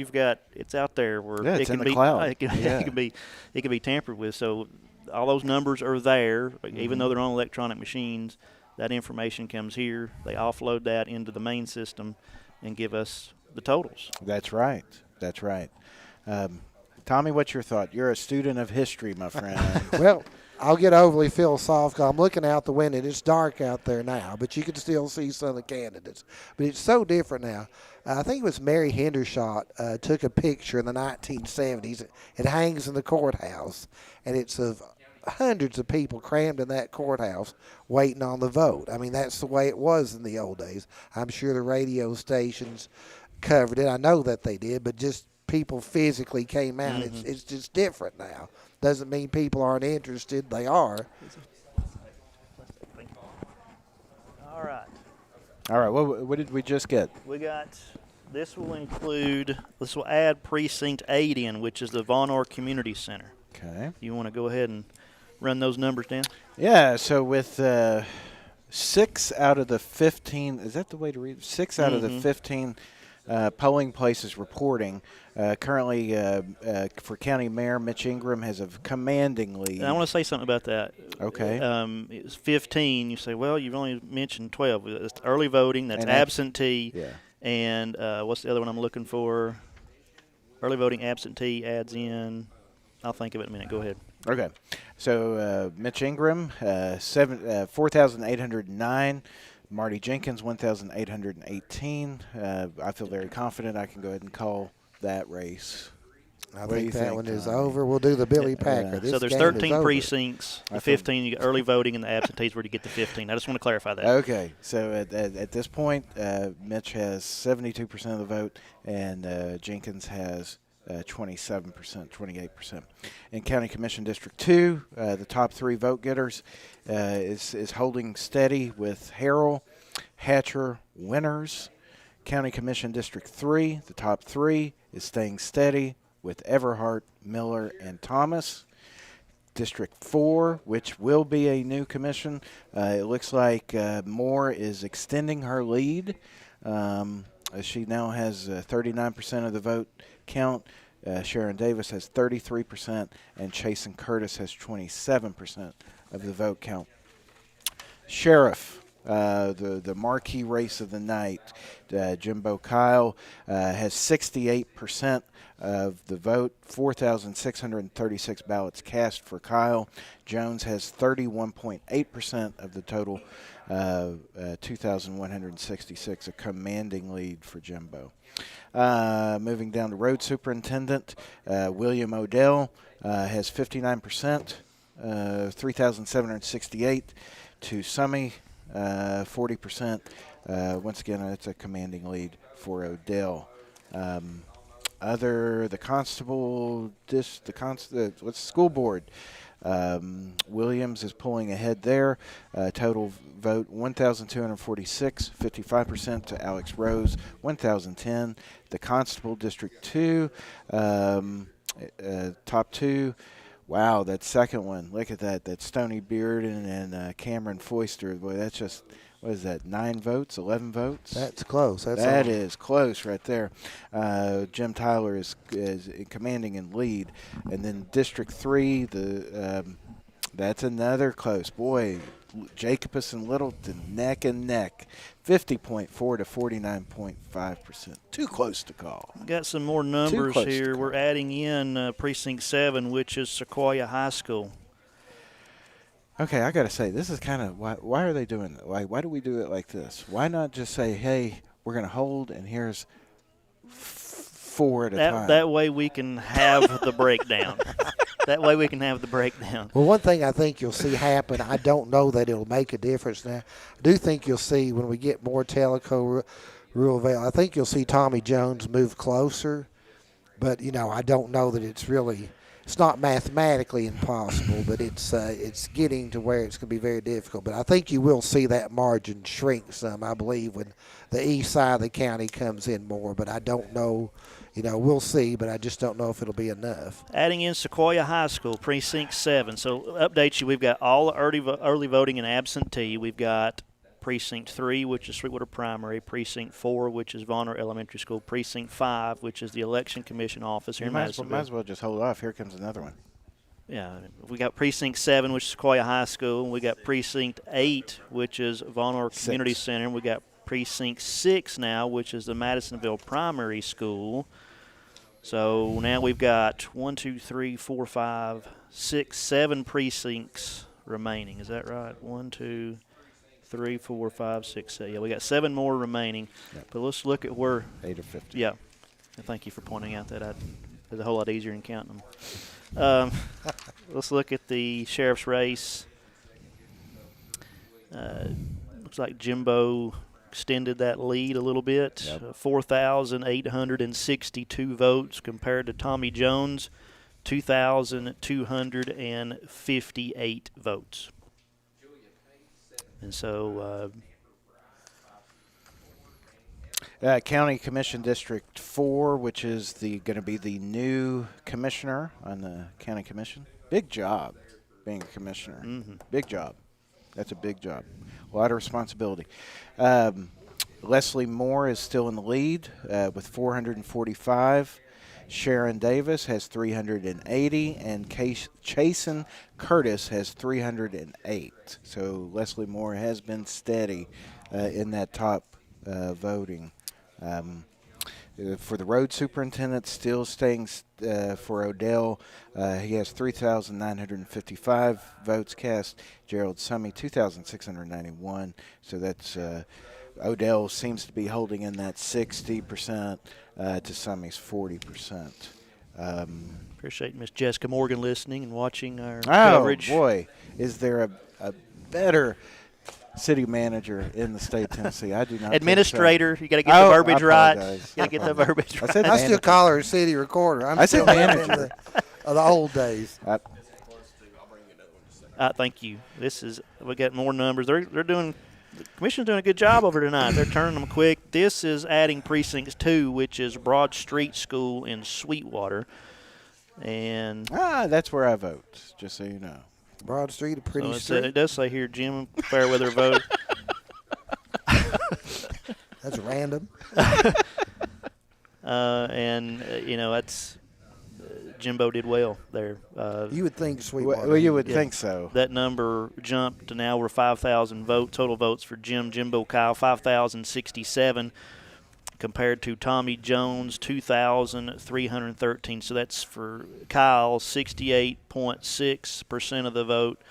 Speaker 1: it's out there where
Speaker 2: it
Speaker 1: can
Speaker 2: in the
Speaker 1: be
Speaker 2: cloud.
Speaker 1: it can be tampered with. So all those numbers are there, even though they're on electronic machines. That information comes here. They offload that into the main system and give us the totals.
Speaker 2: That's right. Tommy, what's your thought? You're a student of history, my friend.
Speaker 3: Well, I'll get overly philosophical. I'm looking out the window. It's dark out there now, but you can still see some of the candidates. But it's so different now. I think it was Mary Hendershot took a picture in the 1970s. It hangs in the courthouse, and it's of hundreds of people crammed in that courthouse waiting on the vote. I mean, that's the way it was in the old days. I'm sure the radio stations covered it. I know that they did, but just people physically came out. It's just different now. Doesn't mean people aren't interested. They are.
Speaker 1: All right.
Speaker 2: What did we just get?
Speaker 1: We got, this will add Precinct 8 in, which is the Von Orr Community Center.
Speaker 2: Okay.
Speaker 1: You want to go ahead and run those numbers down?
Speaker 2: Yeah, so with 6 out of the 15, is that the way to read it? 6 out of the 15 polling places reporting. Currently, for County Mayor, Mitch Ingram has a commanding lead.
Speaker 1: And I want to say something about that.
Speaker 2: Okay.
Speaker 1: It was 15. You say, well, you've only mentioned 12. It's early voting. That's
Speaker 2: And
Speaker 1: absentee.
Speaker 2: Yeah.
Speaker 1: And what's the other one I'm looking for? Early voting absentee adds in. I'll think of it in a minute. Go ahead.
Speaker 2: Okay. So Mitch Ingram, 4,809. Marty Jenkins, 1,818. I feel very confident I can go ahead and call that race.
Speaker 3: I
Speaker 2: What do you
Speaker 3: think that
Speaker 2: think,
Speaker 3: one is
Speaker 2: Tommy?
Speaker 3: over. We'll do the Billy Packer. This
Speaker 1: So there's
Speaker 3: game is
Speaker 1: 13
Speaker 3: over.
Speaker 1: precincts. The 15, you get early voting, and the absentees where you get the 15. I just want to clarify that.
Speaker 2: Okay. So at this point, Mitch has 72% of the vote, and Jenkins has 27%, 28%. In County Commission District 2, the top 3 vote getters is holding steady with Harrell, Hatcher, Winters. County Commission District 3, the top 3 is staying steady with Everhart, Miller, and Thomas. District 4, which will be a new commission, it looks like Moore is extending her lead. She now has 39% of the vote count. Sharon Davis has 33%, and Chasen Curtis has 27% of the vote count. Sheriff, the marquee race of the night, Jimbo Kyle has 68% of the vote, 4,636 ballots cast for Kyle. Jones has 31.8% of the total, 2,166, a commanding lead for Jimbo. Moving down to road superintendent, William Odell has 59%, 3,768 to Summey, 40%. Once again, it's a commanding lead for Odell. The constable, the school board. Williams is pulling ahead there. Total vote 1,246, 55% to Alex Rose, 1,010. The Constable District 2, top 2. Wow, that second one. Look at that. That's Stoney Bearden and Cameron Foister. Boy, that's just, what is that, 9 votes, 11 votes?
Speaker 3: That's close.
Speaker 2: That is close right there. Jim Tyler is commanding in lead. And then District 3, that's another close. Boy, Jacobus and Littleton neck and neck, 50.4 to 49.5%. Too close to call.
Speaker 1: Got some more numbers here. We're adding in Precinct 7, which is Sequoia High School.
Speaker 2: Okay, I got to say, this is kind of, why are they doing that? Why do we do it like this? Why not just say, hey, we're going to hold, and here's 4 at a time?
Speaker 1: That way we can have the breakdown. That way we can have the breakdown.
Speaker 3: Well, one thing I think you'll see happen, I don't know that it'll make a difference now. I do think you'll see when we get more Tellico, Rural, I think you'll see Tommy Jones move closer. But, I don't know that it's not mathematically impossible, but it's getting to where it's going to be very difficult. But I think you will see that margin shrink some, I believe, when the east side of the county comes in more. But I don't know. We'll see, but I just don't know if it'll be enough.
Speaker 1: Adding in Sequoia High School, Precinct 7. So update you, we've got all the early voting and absentee. We've got Precinct 3, which is Sweetwater Primary, Precinct 4, which is Vonner Elementary School, Precinct 5, which is the Election Commission office here in Madisonville.
Speaker 2: Might as well just hold off. Here comes another one.
Speaker 1: Yeah, we got Precinct 7, which is Sequoia High School. We got Precinct 8, which is Vonner Community Center. We got Precinct 6 now, which is the Madisonville Primary School. So now we've got 1, 2, 3, 4, 5, 6, 7 precincts remaining. Is that right? 1, 2, 3, 4, 5, 6, 7. Yeah, we got 7 more remaining.
Speaker 2: Yep.
Speaker 1: But let's look at where.
Speaker 2: 8 or 50.
Speaker 1: Yeah. And thank you for pointing out that. It's a whole lot easier than counting them. Let's look at the sheriff's race. Looks like Jimbo extended that lead a little bit.
Speaker 2: Yep.
Speaker 1: 4,862 votes compared to Tommy Jones, 2,258 votes. And so
Speaker 2: County Commission District 4, which is going to be the new commissioner on the county commission. Big job being a commissioner.
Speaker 1: Mm-hmm.
Speaker 2: Big job. That's a big job. A lot of responsibility. Leslie Moore is still in the lead with 445. Sharon Davis has 380, and Chasen Curtis has 308. So Leslie Moore has been steady in that top voting. For the road superintendent, still staying for Odell, he has 3,955 votes cast. Gerald Summey, 2,691. So that's Odell seems to be holding in that 60% to Summey's 40%.
Speaker 1: Appreciate Miss Jessica Morgan listening and watching our
Speaker 2: Oh,
Speaker 1: coverage.
Speaker 2: boy, is there a better city manager in the state of Tennessee? I do not
Speaker 1: Administrator,
Speaker 2: think so.
Speaker 1: you got to get the verbiage right.
Speaker 2: Apologize.
Speaker 1: You got to get the verbiage right.
Speaker 2: I said
Speaker 3: I still call her a city recorder. I'm
Speaker 2: I
Speaker 3: still
Speaker 2: said
Speaker 3: living in
Speaker 2: manager.
Speaker 3: the old days.
Speaker 1: Thank you. We got more numbers. They're doing. The commission's doing a good job over tonight. They're turning them quick. This is adding precincts 2, which is Broad Street School in Sweetwater, and
Speaker 2: that's where I vote. Just so you know.
Speaker 3: Broad Street, a pretty
Speaker 1: so
Speaker 3: street.
Speaker 1: it does say here Jim Fairweather vote.
Speaker 3: That's random.
Speaker 1: That's Jimbo did well there.
Speaker 3: You would think Sweetwater.
Speaker 2: Well, you would
Speaker 1: Yeah.
Speaker 2: think so.
Speaker 1: That number jumped to now we're 5,000 total votes for Jimbo Kyle, 5,067 compared to Tommy Jones, 2,313. So that's for Kyle, 68.6% of the vote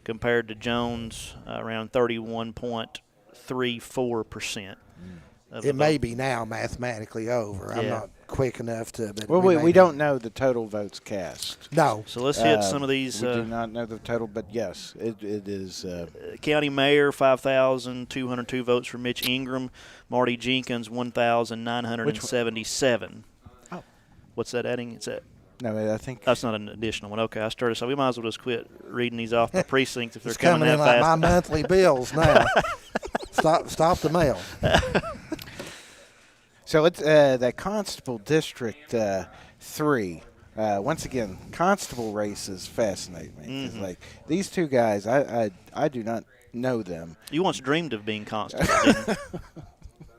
Speaker 1: compared to Jones, around 31.34%.
Speaker 3: It may be now mathematically over. I'm
Speaker 1: Yeah.
Speaker 3: not quick enough to. But
Speaker 2: Well,
Speaker 3: may
Speaker 2: we
Speaker 3: be.
Speaker 2: don't know the total votes cast.
Speaker 3: No.
Speaker 1: So let's hit some of these.
Speaker 2: We do not know the total, but yes, it is.
Speaker 1: County Mayor, 5,202 votes for Mitch Ingram. Marty Jenkins, 1,977.
Speaker 2: Oh.
Speaker 1: What's that adding? It's at.
Speaker 2: No, I think
Speaker 1: That's not an additional one. Okay, I started. So we might as well just quit reading these off the precincts if they're
Speaker 3: It's coming
Speaker 1: that
Speaker 3: in like
Speaker 1: fast.
Speaker 3: my monthly bills now. Stop the mail.
Speaker 2: so. It's that Constable District 3. Once again, constable races fascinate me. 'Cause, like these two guys, I do not know them.
Speaker 1: You once dreamed of being constable, didn't you?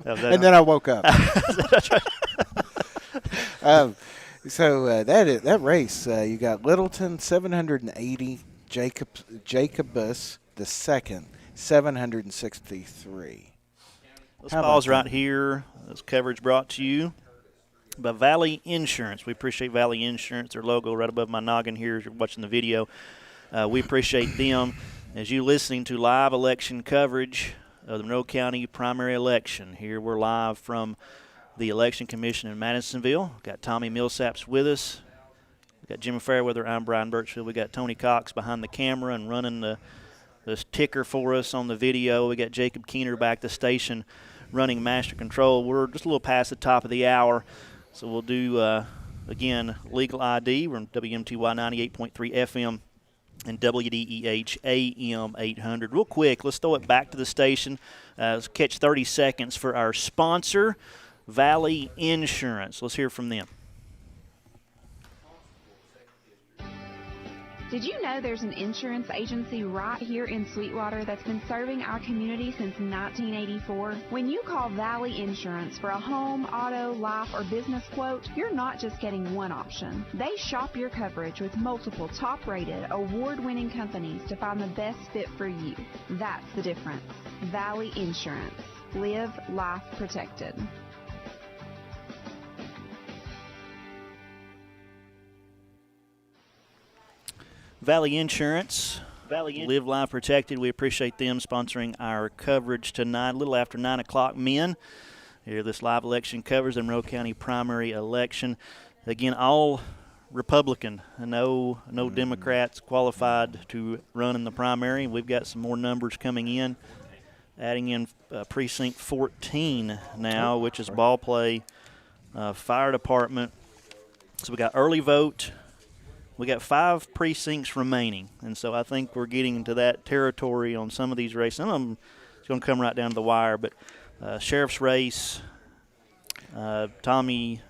Speaker 2: And then I woke up. That race, you got Littleton 780, Jacobus the second 763.
Speaker 1: Let's
Speaker 2: How
Speaker 1: pause
Speaker 2: about
Speaker 1: right
Speaker 2: that?
Speaker 1: here. This coverage brought to you by Valley Insurance. We appreciate Valley Insurance. Their logo right above my noggin here as you're watching the video. We appreciate them as you listening to live election coverage of the Monroe County primary election. Here we're live from the Election Commission in Madisonville. Got Tommy Millsaps with us. We got Jimmy Fairweather. I'm Brian Birchfield. We got Tony Cox behind the camera and running the ticker for us on the video. We got Jacob Keener back the station running master control. We're just a little past the top of the hour, so we'll do again legal ID. We're on WMTY 98.3 FM and WDEH AM 800. Real quick, let's throw it back to the station. Let's catch 30 seconds for our sponsor, Valley Insurance. Let's hear from them.
Speaker 5: Did you know there's an insurance agency right here in Sweetwater that's been serving our community since 1984? When you call Valley Insurance for a home, auto, life, or business quote, you're not just getting one option. They shop your coverage with multiple top-rated, award-winning companies to find the best fit for you. That's the difference. Valley Insurance. Live life protected.
Speaker 1: Valley Insurance, Live Life Protected. We appreciate them sponsoring our coverage tonight, a little after 9 o'clock, men. Here, this live election covers the Monroe County primary election. Again, all Republican, no Democrats qualified to run in the primary. We've got some more numbers coming in, adding in precinct 14 now, which is ball play, fire department. So we got early vote. We got 5 precincts remaining, and so I think we're getting into that territory on some of these races. Some of them it's going to come right down to the wire, but sheriff's race, Tommy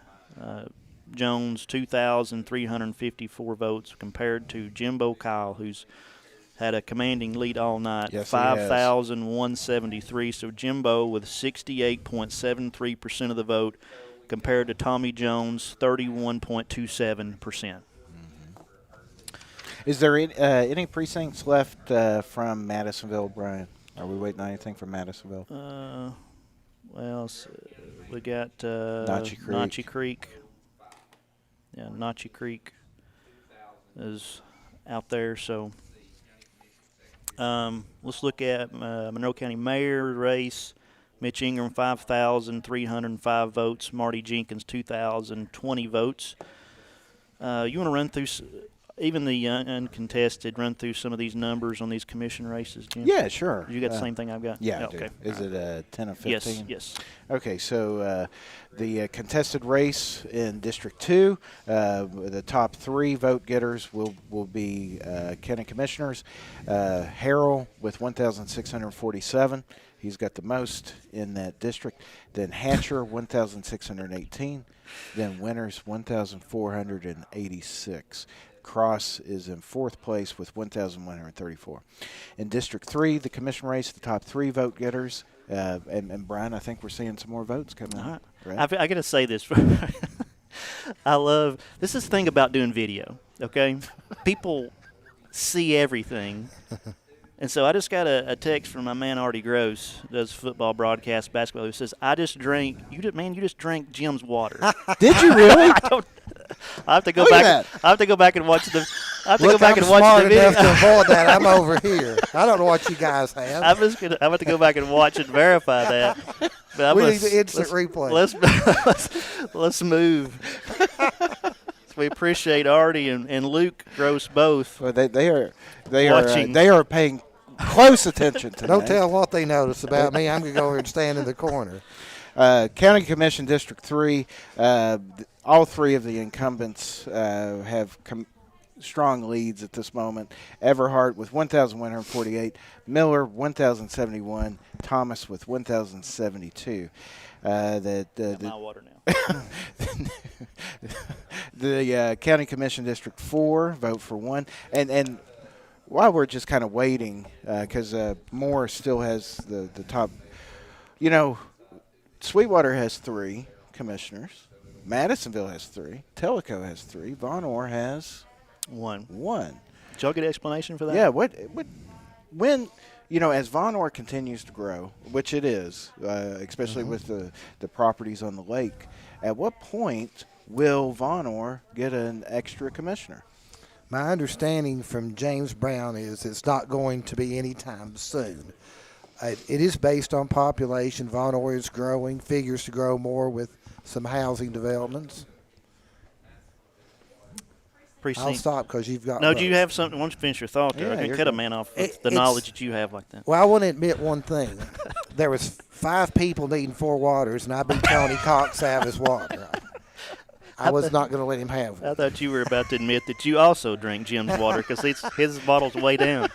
Speaker 1: Jones, 2,354 votes compared to Jimbo Kyle, who's had a commanding lead all night,
Speaker 2: Yes, he has.
Speaker 1: 5,173. So Jimbo with 68.73% of the vote compared to Tommy Jones, 31.27%.
Speaker 2: Is there any precincts left from Madisonville, Brian? Are we waiting on anything from Madisonville?
Speaker 1: We got
Speaker 2: Notchie Creek.
Speaker 1: Yeah, Notchie Creek is out there. So let's look at Monroe County Mayor race. Mitch Ingram, 5,305 votes. Marty Jenkins, 2,020 votes. You want to run through even the uncontested, run through some of these numbers on these commission races, Jim?
Speaker 2: Yeah, sure.
Speaker 1: You got the same thing I've got?
Speaker 2: Yeah, I
Speaker 1: okay.
Speaker 2: do. Is it 10 or 15?
Speaker 1: Yes.
Speaker 2: Okay, so the contested race in District 2, the top 3 vote getters will be county commissioners. Harrell with 1,647. He's got the most in that district. Then Hatcher, 1,618. Then Winters, 1,486. Cross is in 4th place with 1,134. In District 3, the commission race, the top 3 vote getters. And Brian, I think we're seeing some more votes coming out. Right?
Speaker 1: I got to say this. I love – this is the thing about doing video, okay? People see everything. And so I just got a text from my man Artie Gross, does football broadcast, basketball, who says, "I just drank. You just drank Jim's water."
Speaker 2: Did you really?
Speaker 1: I have to go
Speaker 2: Look
Speaker 1: back.
Speaker 2: at that.
Speaker 1: I have to go back and watch the. I have to
Speaker 3: Look,
Speaker 1: go back
Speaker 3: I'm
Speaker 1: and watch
Speaker 3: smart
Speaker 1: the video.
Speaker 3: enough to avoid that. I'm over here. I don't know what you guys have.
Speaker 1: I'm about to go back and watch and verify that. But
Speaker 3: We need the instant replay.
Speaker 1: Let's move. We appreciate Artie and Luke Gross both.
Speaker 2: Well, they are
Speaker 1: Watching.
Speaker 2: they are paying close attention to
Speaker 3: Don't tell what they notice about me. I'm going to go over and stand in the corner.
Speaker 2: County Commission District 3, all 3 of the incumbents have strong leads at this moment. Everhart with 1,148, Miller 1,071, Thomas with 1,072.
Speaker 1: My water now.
Speaker 2: The County Commission District 4 vote for 1. And while we're just kind of waiting, because Moore still has the top, Sweetwater has 3 commissioners. Madisonville has 3. Tellico has 3. Von Orr has
Speaker 1: 1.
Speaker 2: Did
Speaker 1: y'all get an explanation for that?
Speaker 2: Yeah. When as Von Orr continues to grow, which it is, especially with the properties on the lake, at what point will Von Orr get an extra commissioner?
Speaker 3: My understanding from James Brown is it's not going to be anytime soon. It is based on population. Von Orr is growing, figures to grow more with some housing developments.
Speaker 1: Precinct.
Speaker 3: I'll stop because you've got.
Speaker 1: No, do you have something? Why don't you finish your thought there?
Speaker 2: Yeah,
Speaker 1: I can
Speaker 2: you're
Speaker 1: cut a
Speaker 2: good.
Speaker 1: man off with the knowledge that you have like that.
Speaker 3: Well, I want to admit one thing. There was 5 people needing 4 waters, and I beat Tony Cox out of his water. I was not going to let him have one.
Speaker 1: I thought you were about to admit that you also drink Jim's water because his bottle's way down.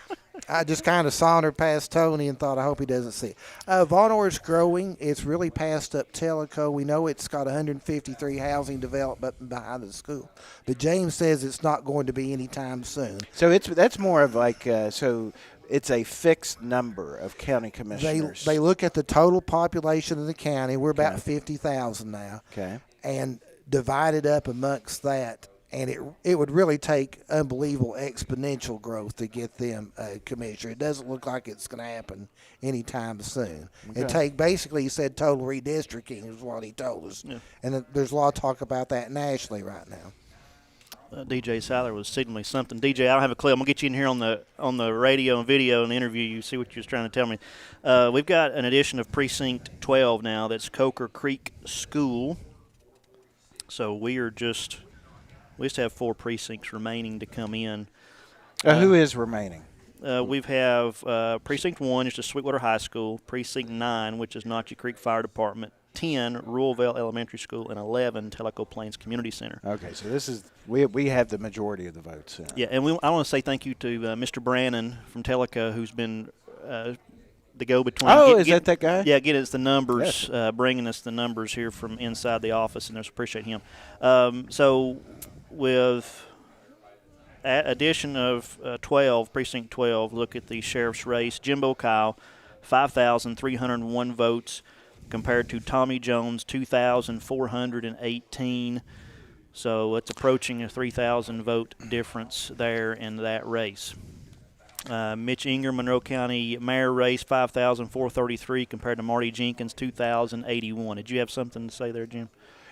Speaker 3: I just kind of sauntered past Tony and thought, I hope he doesn't see it. Von Orr's growing. It's really passed up Tellico. We know it's got 153 housing development behind the school. But James says it's not going to be anytime soon.
Speaker 2: So that's more of like it's a fixed number of county commissioners.
Speaker 3: They look at the total population of the county. We're about 50,000 now.
Speaker 2: Okay.
Speaker 3: And divide it up amongst that. And it would really take unbelievable exponential growth to get them a commissioner. It doesn't look like it's going to happen anytime soon.
Speaker 2: Okay.
Speaker 3: Basically, he said total redistricting is what he told us.
Speaker 1: Yeah.
Speaker 3: And there's a lot of talk about that nationally right now.
Speaker 1: DJ Siler was signaling something. DJ, I don't have a clue. I'm gonna get you in here on the radio and video and interview you. See what you was trying to tell me. We've got an edition of Precinct 12 now. That's Coker Creek School. So we just have 4 precincts remaining to come in.
Speaker 2: Who is remaining?
Speaker 1: We have Precinct 1 is the Sweetwater High School, Precinct 9, which is Notchie Creek Fire Department, 10, Ruhlville Elementary School, and 11, Tellico Plains Community Center.
Speaker 2: Okay, so this is we have the majority of the votes.
Speaker 1: Yeah, and I want to say thank you to Mr. Brannon from Tellico, who's been the go-between.
Speaker 2: Oh, is that guy?
Speaker 1: Yeah, get us the numbers,
Speaker 2: Yes.
Speaker 1: bringing us the numbers here from inside the office, and I appreciate him. So with addition of 12, precinct 12. Look at the sheriff's race. Jimbo Kyle, 5,301 votes, compared to Tommy Jones, 2,418. So it's approaching a 3,000 vote difference there in that race. Mitch Ingram, Monroe County Mayor race, 5,433 compared to Marty Jenkins, 2,081. Did you have something to say there, Jim?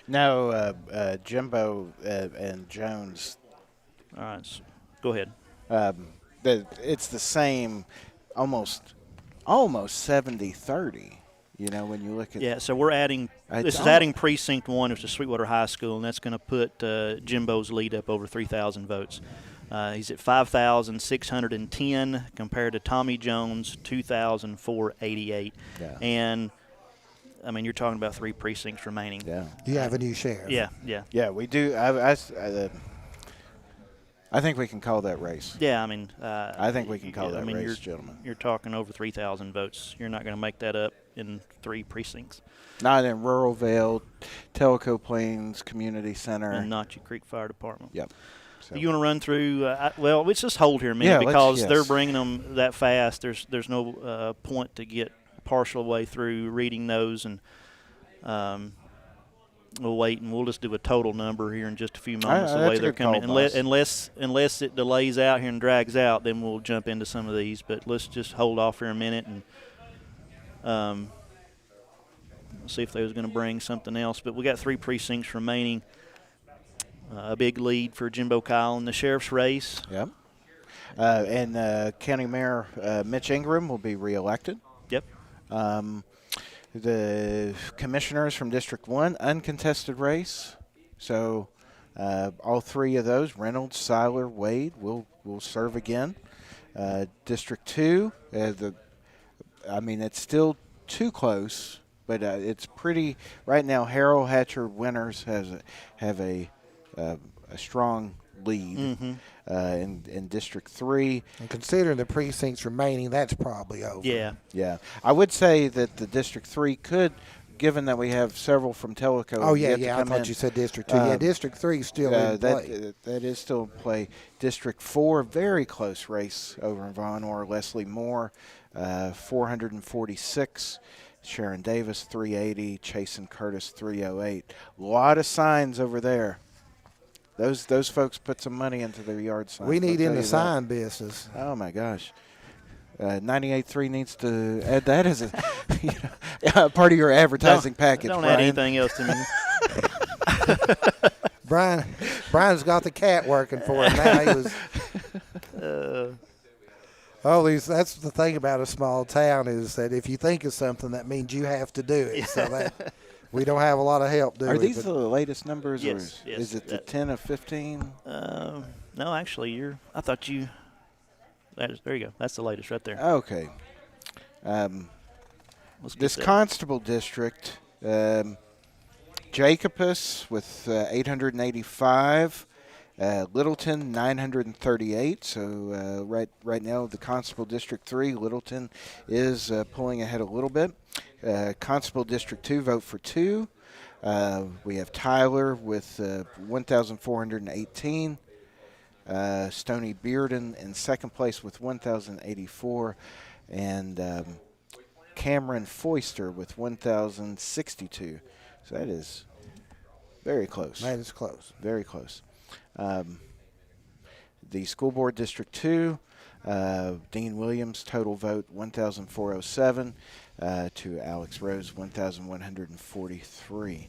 Speaker 2: No, Jimbo and Jones.
Speaker 1: All right, so go ahead.
Speaker 2: It's the same, almost 70-30. You know, when you look at
Speaker 1: Yeah, so we're adding. This is adding precinct 1, which is Sweetwater High School, and that's going to put Jimbo's lead up over 3,000 votes. He's at 5,610 compared to Tommy Jones, 2,488.
Speaker 2: Yeah.
Speaker 1: And I mean, you're talking about 3 precincts remaining.
Speaker 2: Yeah.
Speaker 3: You have a new sheriff.
Speaker 1: Yeah.
Speaker 2: Yeah, we do. I think we can call that race.
Speaker 1: Yeah, I mean.
Speaker 2: I think we can call that race, gentlemen.
Speaker 1: You're talking over 3,000 votes. You're not going to make that up in 3 precincts.
Speaker 2: Not in Ruralville, Tellico Plains Community Center.
Speaker 1: And Notch Creek Fire Department.
Speaker 2: Yep. So.
Speaker 1: You want to run through? Well, let's just hold here a minute because they're bringing them that fast. There's no point to get partial way through reading those, and we'll wait and we'll just do a total number here in just a few moments. The way they're coming, unless it delays out here and drags out, then we'll jump into some of these. But let's just hold off here a minute and see if they was going to bring something else. But we got 3 precincts remaining. A big lead for Jimbo Kyle in the sheriff's race.
Speaker 2: Yep. And County Mayor Mitch Ingram will be reelected.
Speaker 1: Yep.
Speaker 2: The commissioners from District 1, uncontested race. So all 3 of those, Reynolds, Seiler, Wade, will serve again. District 2, it's still too close, but it's pretty – right now Harold Hatcher Winters have a strong lead in District 3.
Speaker 3: And considering the precincts remaining, that's probably over.
Speaker 1: Yeah.
Speaker 2: Yeah. I would say that the District 3 could, given that we have several from Tellico.
Speaker 3: Oh, yeah. I thought you said District 2. Yeah, District 3 is still in play.
Speaker 2: That is still in play. District 4, very close race over in Von Orr. Leslie Moore, 446. Sharon Davis, 380. Chase and Curtis, 308. A lot of signs over there. Those folks put some money into their yard signs.
Speaker 3: We need in the sign business.
Speaker 2: Oh, my gosh. 98.3 needs to add that as a part of your advertising package.
Speaker 1: Don't
Speaker 2: Brian.
Speaker 1: add anything else to me.
Speaker 3: Brian's got the cat working for him now. He was. That's the thing about a small town is that if you think of something, that means you have to do it. So that we don't have a lot of help doing it.
Speaker 2: Are these the latest numbers?
Speaker 1: Yes.
Speaker 2: Or is it the 10 of 15?
Speaker 1: No, actually, I thought you. There you go. That's the latest right there.
Speaker 2: Okay. This constable district, Jacobus with 885, Littleton 938. So right now the constable district 3, Littleton is pulling ahead a little bit. Constable district 2, vote for 2. We have Tyler with 1,418. Stony Bearden in second place with 1,084, and Cameron Foister with 1,062. So that is very close.
Speaker 3: That is close.
Speaker 2: Very close. The school board district 2, Dean Williams, total vote 1,407 to Alex Rose 1,143.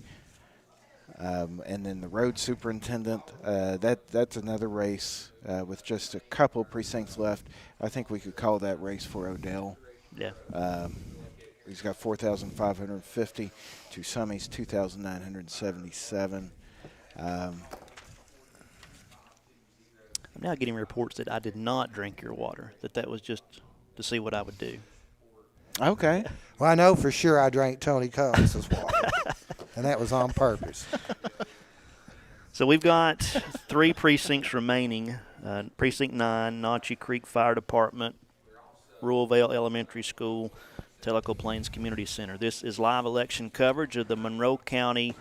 Speaker 2: And then the road superintendent, that's another race with just a couple precincts left. I think we could call that race for Odell.
Speaker 1: Yeah.
Speaker 2: He's got 4,550 to Summey's 2,977.
Speaker 1: I'm now getting reports that I did not drink your water, that was just to see what I would do.
Speaker 2: Okay.
Speaker 3: Well, I know for sure I drank Tony Collins's water, and that was on purpose.
Speaker 1: So we've got 3 precincts remaining. Precinct 9, Notch Creek Fire Department, Ruralvale Elementary School, Tellico Plains Community Center. This is live election coverage of the Monroe County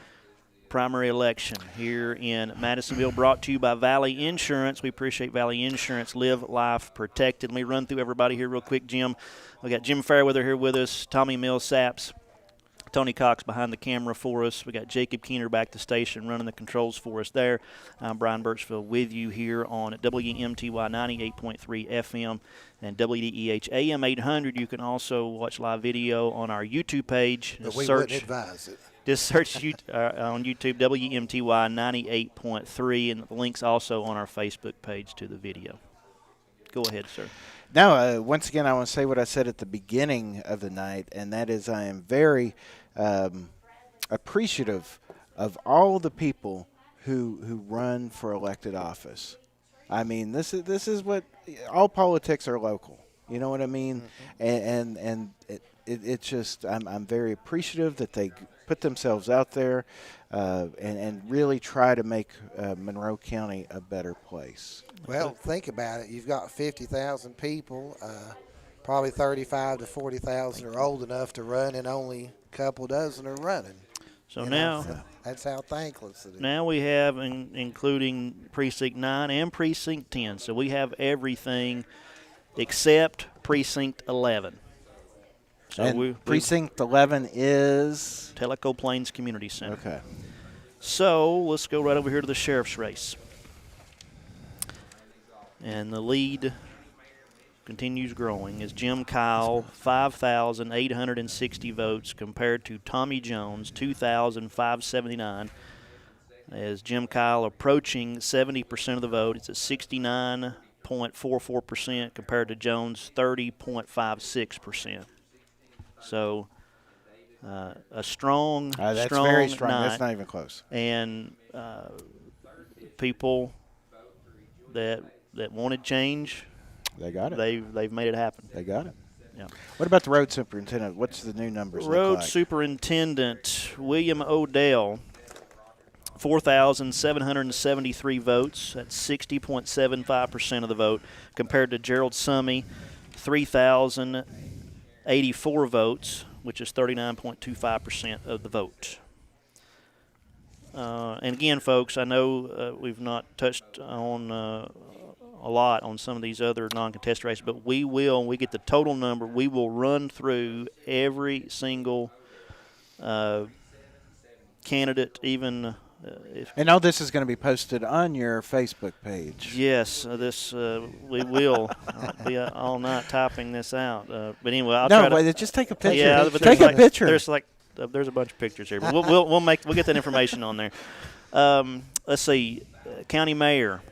Speaker 1: primary election here in Madisonville, brought to you by Valley Insurance. We appreciate Valley Insurance. Live life protected. Let me run through everybody here real quick, Jim. We got Jim Fairweather here with us, Tommy Millsaps, Tony Cox behind the camera for us. We got Jacob Keener back to station running the controls for us there. I'm Brian Birchfield with you here on WMTY 98.3 FM and WDEH AM 800. You can also watch live video on our YouTube page.
Speaker 3: But we wouldn't advise it.
Speaker 1: Just search on YouTube WMTY 98.3, and the link's also on our Facebook page to the video. Go ahead, sir.
Speaker 2: Now, once again, I want to say what I said at the beginning of the night, and that is I am very appreciative of all the people who run for elected office. I mean, this is what all politics are local. You know what I mean? Mm-hmm. And it's just I'm very appreciative that they put themselves out there and really try to make Monroe County a better place.
Speaker 3: Well, think about it. You've got 50,000 people. Probably 35 to 40,000 are old enough to run, and only a couple dozen are running.
Speaker 1: So now,
Speaker 3: that's how thankless it is.
Speaker 1: Now we have, including Precinct 9 and Precinct 10. So we have everything except Precinct 11. So
Speaker 2: and Precinct 11 is?
Speaker 1: Tellico Plains Community Center.
Speaker 2: Okay.
Speaker 1: So let's go right over here to the sheriff's race. And the lead continues growing as Jim Kyle, 5,860 votes compared to Tommy Jones, 2,579. As Jim Kyle approaching 70% of the vote, it's at 69.44% compared to Jones, 30.56%. So a strong,
Speaker 2: that's
Speaker 1: strong
Speaker 2: very strong.
Speaker 1: night.
Speaker 2: That's not even close.
Speaker 1: And people that wanted change,
Speaker 2: they got it.
Speaker 1: They've made it happen.
Speaker 2: They got it.
Speaker 1: Yeah.
Speaker 2: What about the road superintendent? What's the new numbers look
Speaker 1: Road
Speaker 2: like?
Speaker 1: Superintendent William Odell, 4,773 votes. That's 60.75% of the vote, compared to Gerald Summey, 3,084 votes, which is 39.25% of the vote. And again, folks, I know we've not touched on a lot on some of these other non-contested races, but we will, when we get the total number, we will run through every single candidate, even
Speaker 2: and all this is going to be posted on your Facebook page.
Speaker 1: Yes, we will. I'll be all night typing this out. But anyway, I'll try to
Speaker 2: just take a picture.
Speaker 1: Yeah, but
Speaker 2: take a picture.
Speaker 1: There's a bunch of pictures here, but we'll get that information on there. Let's see, County Mayor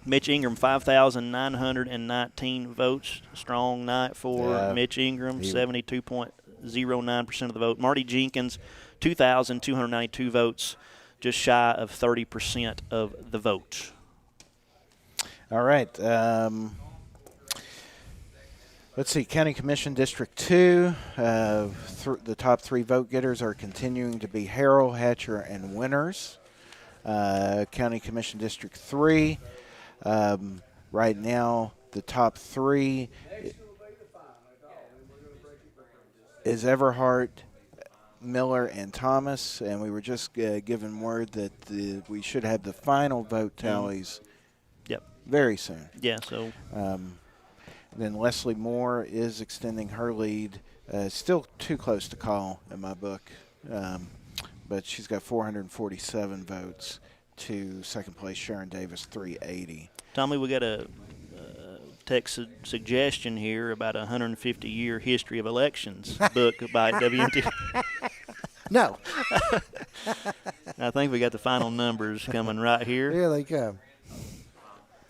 Speaker 1: Mitch Ingram, 5,919 votes. Strong night for Mitch Ingram, 72.09% of the vote. Marty Jenkins, 2,292 votes, just shy of 30% of the vote.
Speaker 2: All right. Let's see. County Commission District 2. The top three vote getters are continuing to be Harrell, Hatcher, and Winters. County Commission District 3. Right now, the top three is Everhart, Miller, and Thomas, and we were just given word that we should have the final vote tallies very soon.
Speaker 1: Yeah, so.
Speaker 2: Then Leslie Moore is extending her lead. Still too close to call in my book, but she's got 447 votes to second place Sharon Davis, 380.
Speaker 1: Tommy, we got a text suggestion here about a 150-year history of elections book by WMT.
Speaker 3: No.
Speaker 1: I think we got the final numbers coming right here.
Speaker 3: Here they come.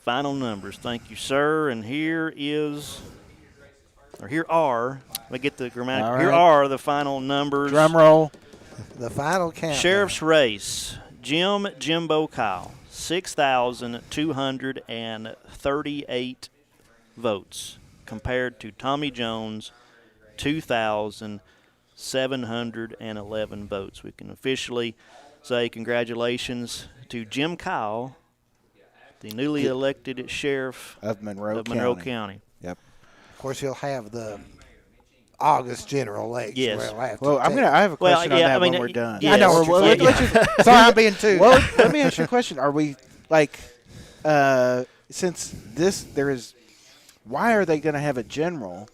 Speaker 1: Final numbers. Thank you, sir. And here are, let me get the grammatical.
Speaker 2: Right.
Speaker 1: Here are the final numbers.
Speaker 2: Drum roll.
Speaker 3: The final count.
Speaker 1: Sheriff's race. Jimbo Kyle, 6,238 votes compared to Tommy Jones, 2,711 votes. We can officially say congratulations to Jim Kyle, the newly elected sheriff
Speaker 2: of Monroe
Speaker 1: County.
Speaker 2: Yep.
Speaker 3: Of course, he'll have the August general election.
Speaker 1: Yes.
Speaker 3: We'll have to
Speaker 2: Well, I have a
Speaker 1: Well,
Speaker 2: question on
Speaker 1: yeah,
Speaker 2: that
Speaker 1: I mean,
Speaker 2: when we're done.
Speaker 1: yeah,
Speaker 3: I know.
Speaker 1: what
Speaker 3: Well,
Speaker 1: you're-
Speaker 3: sorry, I'm being too.
Speaker 2: Well, let me ask you a question. Are we like, since why are they going to have a general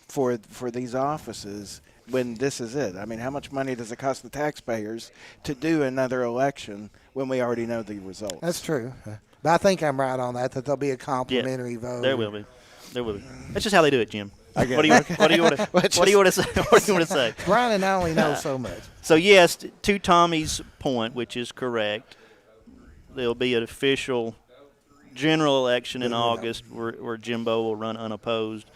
Speaker 2: for these offices when this is it? I mean, how much money does it cost the taxpayers to do another election when we already know the results?
Speaker 3: That's true. But I think I'm right on that there'll be a complimentary vote.
Speaker 1: There will be. There will be. That's just how they do it, Jim.
Speaker 2: I get
Speaker 1: What do you
Speaker 2: it.
Speaker 1: what do you want to what do you want to say? What do you want to say?
Speaker 3: Brian and I only know so much.
Speaker 1: So yes, to Tommy's point, which is correct, there'll be an official general election in August where Jimbo will run unopposed,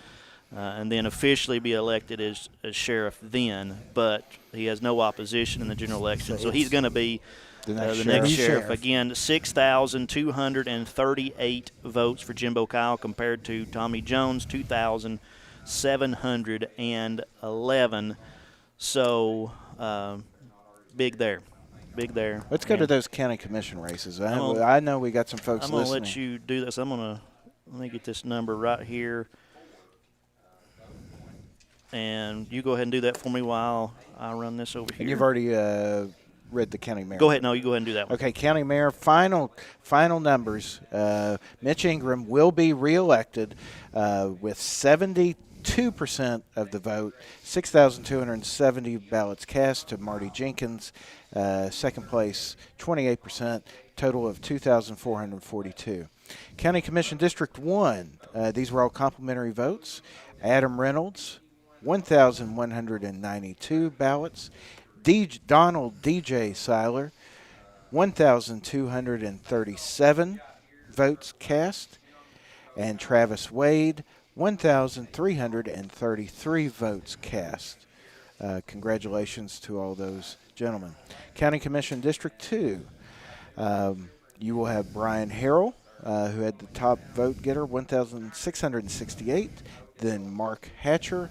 Speaker 1: and then officially be elected as sheriff then. But he has no opposition in the general election, so he's going to be the next sheriff. Again, 6,238 votes for Jimbo Kyle compared to Tommy Jones, 2,711. So big there. Big there.
Speaker 2: Let's go to those county commission races. I know we got some folks
Speaker 1: I'm going to
Speaker 2: listening.
Speaker 1: let you do this. Let me get this number right here. And you go ahead and do that for me while I run this over here.
Speaker 2: And you've already read the county mayor.
Speaker 1: Go ahead. No, you go ahead and do that one.
Speaker 2: Okay, county mayor, final numbers. Mitch Ingram will be reelected with 72% of the vote, 6,270 ballots cast to Marty Jenkins. Second place, 28%, total of 2,442. County Commission District 1, these were all complimentary votes. Adam Reynolds, 1,192 ballots. Donald D.J. Seiler, 1,237 votes cast. And Travis Wade, 1,333 votes cast. Congratulations to all those gentlemen. County Commission District 2, you will have Brian Harrell, who had the top vote getter, 1,668. Then Mark Hatcher,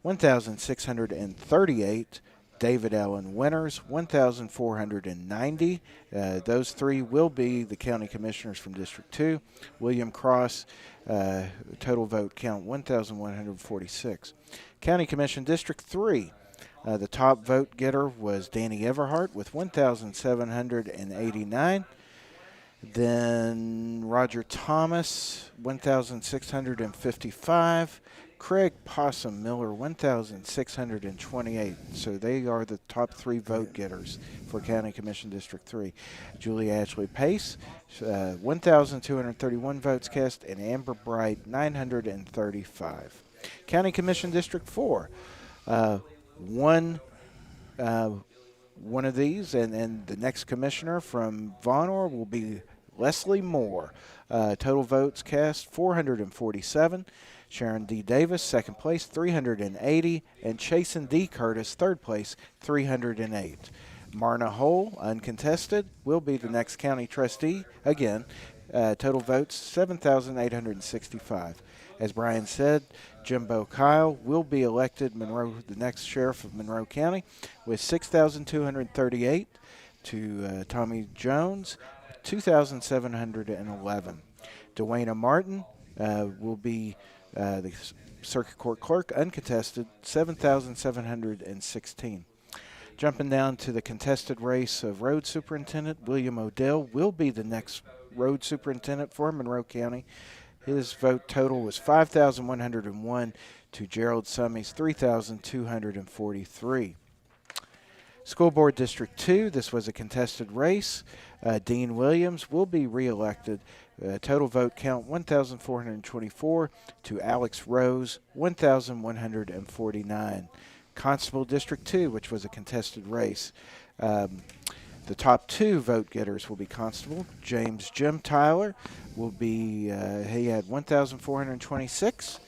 Speaker 2: 1,638. David Allen Winters, 1,490. Those three will be the county commissioners from District 2. William Cross, total vote count 1,146. County Commission District 3, the top vote getter was Danny Everhart with 1,789. Then Roger Thomas, 1,655. Craig Possum Miller, 1,628. So they are the top three vote getters for County Commission District 3. Julie Ashley Pace, 1,231 votes cast, and Amber Bright, 935. County Commission District 4, one of these, and the next commissioner from Vonore will be Leslie Moore. Total votes cast, 447. Sharon D. Davis, second place, 380. And Chasen D. Curtis, third place, 308. Marna Hole, uncontested, will be the next county trustee. Again, total votes, 7,865. As Brian said, Jimbo Kyle will be elected Monroe, the next sheriff of Monroe County, with 6,238 to Tommy Jones, 2,711. Dwayna Martin will be the circuit court clerk, uncontested, 7,716. Jumping down to the contested race of road superintendent, William Odell will be the next road superintendent for Monroe County. His vote total was 5,101 to Gerald Summey's 3,243. School Board District 2, this was a contested race. Dean Williams will be reelected. Total vote count 1,424 to Alex Rose, 1,149. Constable District 2, which was a contested race. The top two vote getters will be Constable. James Jim Tyler will be, he had 1,426.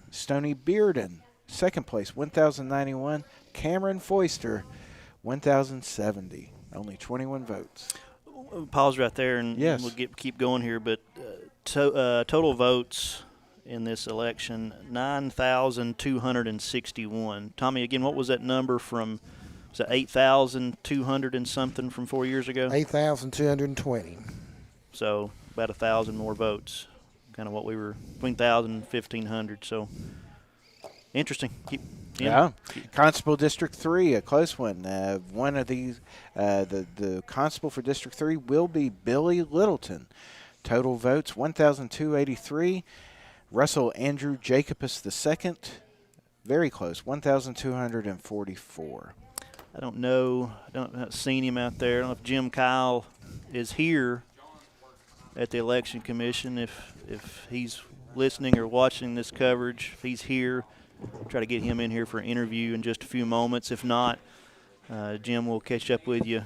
Speaker 2: Stoney Bearden, second place, 1,091. Cameron Foister, 1,070. Only 21 votes.
Speaker 1: Pause right there, and
Speaker 2: yes,
Speaker 1: we'll keep going here. But total votes in this election, 9,261. Tommy, again, what was that number from? Was it 8,200 and something from 4 years ago?
Speaker 3: 8,220.
Speaker 1: So about 1,000 more votes. Kind of what we were between 1,000 and 1,500. So interesting.
Speaker 2: Yeah. Constable District 3, a close one. One of these, the constable for District 3 will be Billy Littleton. Total votes 1,283. Russell Andrew Jacobus II, very close, 1,244.
Speaker 1: I don't know. I haven't seen him out there. I don't know if Jim Kyle is here at the Election Commission. If he's listening or watching this coverage, if he's here, try to get him in here for an interview in just a few moments. If not, Jim will catch up with you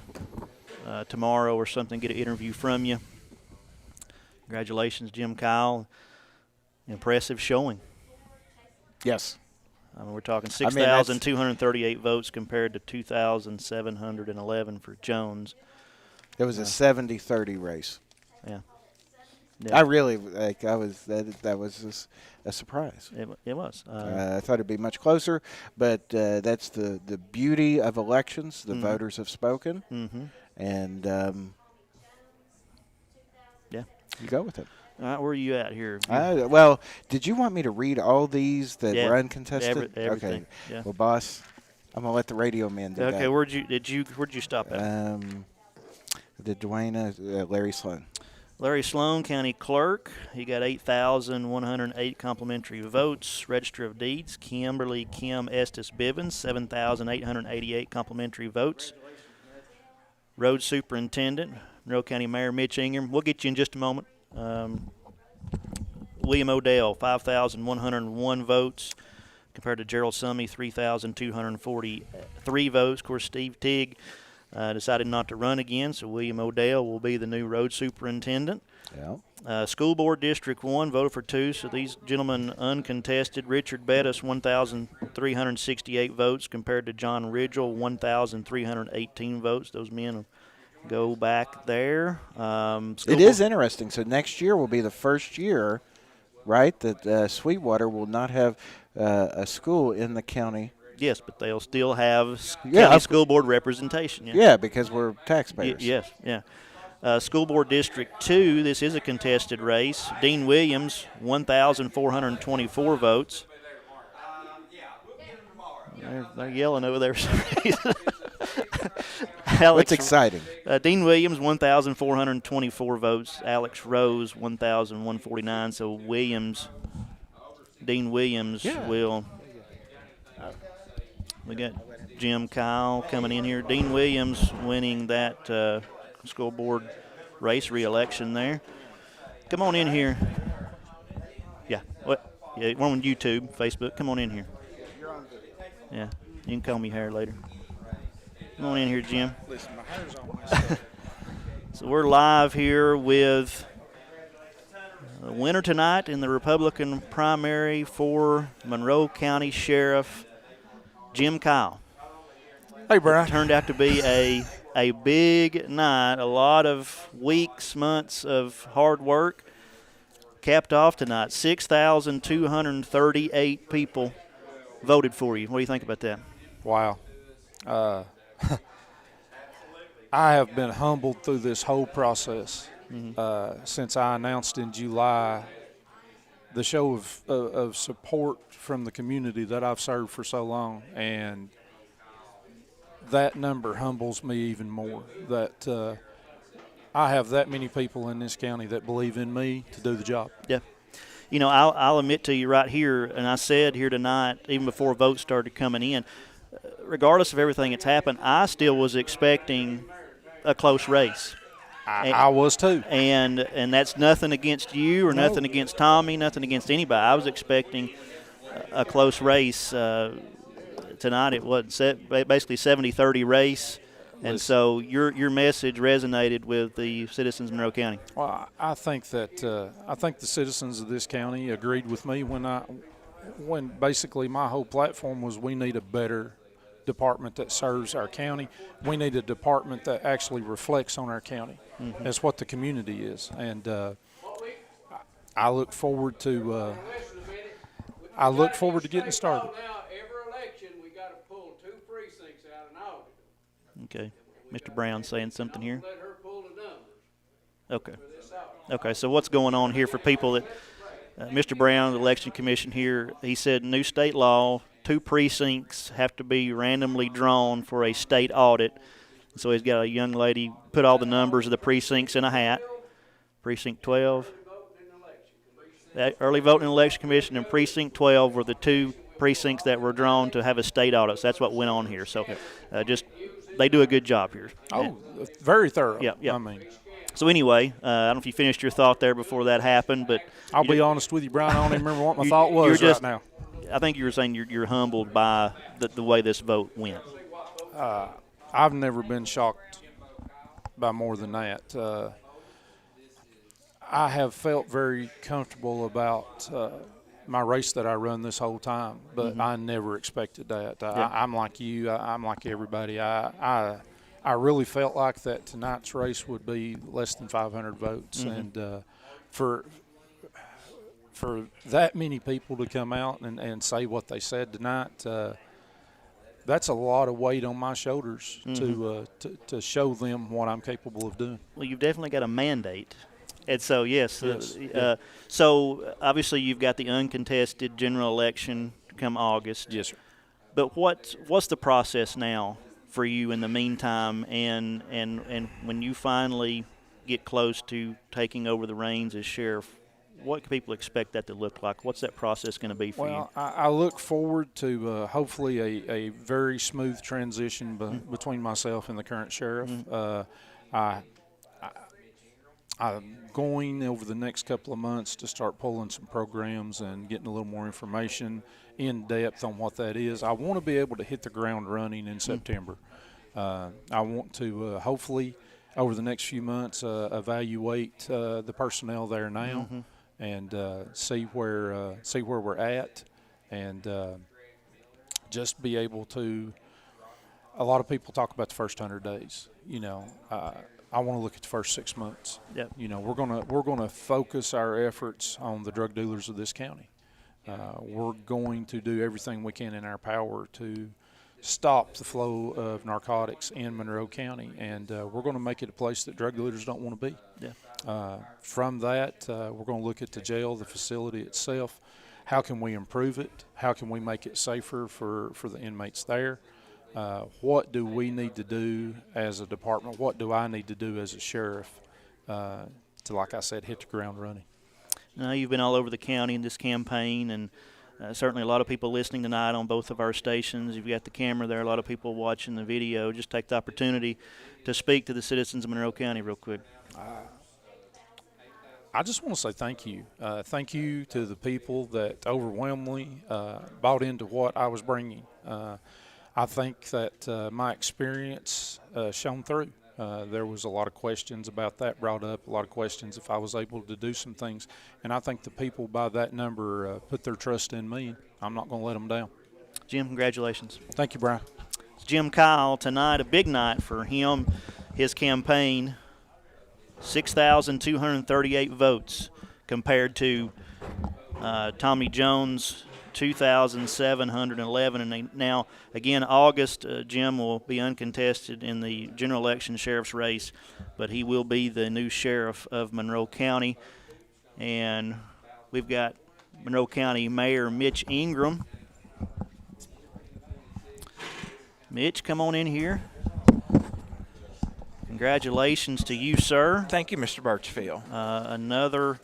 Speaker 1: tomorrow or something, get an interview from you. Congratulations, Jim Kyle. Impressive showing.
Speaker 2: Yes.
Speaker 1: I mean, we're talking 6,238 votes compared to 2,711 for Jones.
Speaker 2: It was a 70-30 race.
Speaker 1: Yeah.
Speaker 2: I really that was just a surprise.
Speaker 1: It was.
Speaker 2: I thought it'd be much closer, but that's the beauty of elections. The voters have spoken, and
Speaker 1: yeah,
Speaker 2: you go with it.
Speaker 1: All right, where are you at here?
Speaker 2: Well, did you want me to read all these that were uncontested?
Speaker 1: Everything.
Speaker 2: Okay.
Speaker 1: Yeah.
Speaker 2: Well, boss, I'm gonna let the radio man do that.
Speaker 1: Okay, where'd you stop at?
Speaker 2: The Dwayne Larry Sloan.
Speaker 1: Larry Sloan, County Clerk. He got 8,108 complimentary votes. Register of Deeds, Kimberly Kim Estes Bivens, 7,888 complimentary votes. Road Superintendent, Monroe County Mayor Mitch Ingram. We'll get you in just a moment. William Odell, 5,101 votes compared to Gerald Summey, 3,243 votes. Of course, Steve Tigg decided not to run again, so William Odell will be the new road superintendent.
Speaker 2: Yeah.
Speaker 1: School Board District 1 voted for 2, so these gentlemen uncontested. Richard Bettis, 1,368 votes compared to John Ridgel, 1,318 votes. Those men go back there.
Speaker 2: It is interesting. So next year will be the first year, right, that Sweetwater will not have a school in the county.
Speaker 1: Yes, but they'll still have county school board representation.
Speaker 2: Yeah, because we're taxpayers.
Speaker 1: Yes, yeah. School Board District 2, this is a contested race. Dean Williams, 1,424 votes. They're yelling over there.
Speaker 2: That's exciting.
Speaker 1: Dean Williams, 1,424 votes. Alex Rose, 1,149. So Dean Williams will. We got Jim Kyle coming in here. Dean Williams winning that school board race re-election there. Come on in here. Yeah. What? Yeah, we're on YouTube, Facebook. Come on in here. Yeah. You can comb your hair later. Come on in here, Jim.
Speaker 6: Listen, my hair's on myself.
Speaker 1: So we're live here with the winner tonight in the Republican primary for Monroe County Sheriff, Jim Kyle.
Speaker 6: Hey, Brian.
Speaker 1: It turned out to be a big night, a lot of weeks, months of hard work. Capped off tonight, 6,238 people voted for you. What do you think about that?
Speaker 6: Wow. I have been humbled through this whole process since I announced in July the show of support from the community that I've served for so long, and that number humbles me even more, that I have that many people in this county that believe in me to do the job.
Speaker 1: Yeah. You know, I'll admit to you right here, and I said here tonight, even before votes started coming in, regardless of everything that's happened, I still was expecting a close race.
Speaker 6: I was too.
Speaker 1: And that's nothing against you or nothing against Tommy, nothing against anybody. I was expecting a close race. Tonight it was basically 70-30 race. And so your message resonated with the citizens of Monroe County.
Speaker 6: Well, I think that the citizens of this county agreed with me when basically my whole platform was we need a better department that serves our county. We need a department that actually reflects on our county. Mm-hmm. That's what the community is, and I look forward to getting started.
Speaker 4: Now, every election, we got to pull 2 precincts out in August.
Speaker 1: Okay. Mr. Brown saying something here.
Speaker 4: Let her pull the numbers.
Speaker 1: Okay.
Speaker 4: For this out.
Speaker 1: Okay, so what's going on here for people that Mr. Brown, the election commission here, he said new state law, 2 precincts have to be randomly drawn for a state audit. So he's got a young lady put all the numbers of the precincts in a hat. Precinct 12. That early voting and election commission and precinct 12 were the 2 precincts that were drawn to have a state audit. So that's what went on here. So they do a good job here.
Speaker 6: Oh, very thorough.
Speaker 1: Yeah.
Speaker 6: I mean,
Speaker 1: so anyway, I don't know if you finished your thought there before that happened, but
Speaker 6: I'll be honest with you, Brian. I don't even remember what my thought was right now.
Speaker 1: I think you were saying you're humbled by the way this vote went.
Speaker 6: I've never been shocked by more than that. I have felt very comfortable about my race that I run this whole time, but I never expected that. I'm like you. I'm like everybody. I really felt like that tonight's race would be less than 500 votes, and for that many people to come out and say what they said tonight, that's a lot of weight on my shoulders to show them what I'm capable of doing.
Speaker 1: Well, you've definitely got a mandate. And so, yes. So, obviously, you've got the uncontested general election come August.
Speaker 6: Yes, sir.
Speaker 1: But what's the process now for you in the meantime, and when you finally get close to taking over the reins as sheriff, what can people expect that to look like? What's that process going to be for you?
Speaker 6: Well, I look forward to hopefully a very smooth transition between myself and the current sheriff. I'm going over the next couple of months to start pulling some programs and getting a little more information in depth on what that is. I want to be able to hit the ground running in September. I want to hopefully over the next few months evaluate the personnel there now and see where we're at, and just be able to. A lot of people talk about the first 100 days. I want to look at the first 6 months.
Speaker 1: Yep.
Speaker 6: We're gonna focus our efforts on the drug dealers of this county. We're going to do everything we can in our power to stop the flow of narcotics in Monroe County, and we're going to make it a place that drug dealers don't want to be.
Speaker 1: Yeah.
Speaker 6: From that, we're going to look at the jail, the facility itself. How can we improve it? How can we make it safer for the inmates there? What do we need to do as a department? What do I need to do as a sheriff to, like I said, hit the ground running?
Speaker 1: Now, you've been all over the county in this campaign, and certainly a lot of people listening tonight on both of our stations. You've got the camera there, a lot of people watching the video. Just take the opportunity to speak to the citizens of Monroe County real quick.
Speaker 6: I just want to say thank you. Thank you to the people that overwhelmingly bought into what I was bringing. I think that my experience shone through. There was a lot of questions about that brought up, a lot of questions if I was able to do some things. And I think the people by that number put their trust in me. I'm not going to let them down.
Speaker 1: Jim, congratulations.
Speaker 6: Thank you, Brian.
Speaker 1: Jim Kyle, tonight, a big night for him, his campaign, 6,238 votes compared to Tommy Jones, 2,711. And now, again, August, Jim will be uncontested in the general election sheriff's race, but he will be the new sheriff of Monroe County. And we've got Monroe County Mayor Mitch Ingram. Mitch, come on in here. Congratulations to you, sir.
Speaker 7: Thank you, Mr. Birchfield.
Speaker 1: Another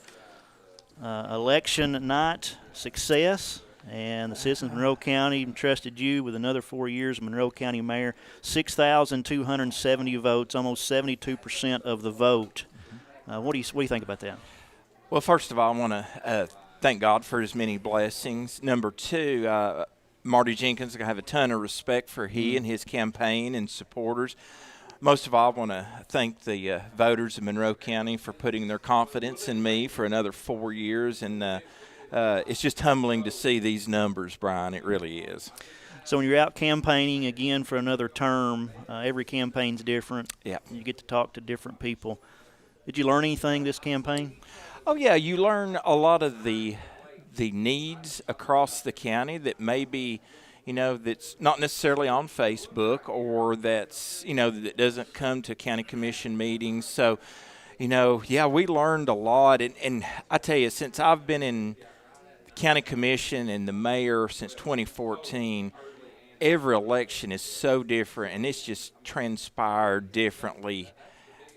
Speaker 1: election night success. And the citizens of Monroe County entrusted you with another 4 years of Monroe County Mayor. 6,270 votes, almost 72% of the vote. What do you think about that?
Speaker 7: Well, first of all, I want to thank God for his many blessings. Number two, Marty Jenkins, I have a ton of respect for he and his campaign and supporters. Most of all, I want to thank the voters of Monroe County for putting their confidence in me for another 4 years, and it's just humbling to see these numbers, Brian. It really is.
Speaker 1: So when you're out campaigning again for another term, every campaign's different.
Speaker 7: Yeah.
Speaker 1: You get to talk to different people. Did you learn anything this campaign?
Speaker 7: Oh, yeah. You learn a lot of the needs across the county that maybe, that's not necessarily on Facebook or that's, that doesn't come to county commission meetings. So, yeah, we learned a lot. And I tell you, since I've been in the county commission and the mayor since 2014, every election is so different, and it's just transpired differently.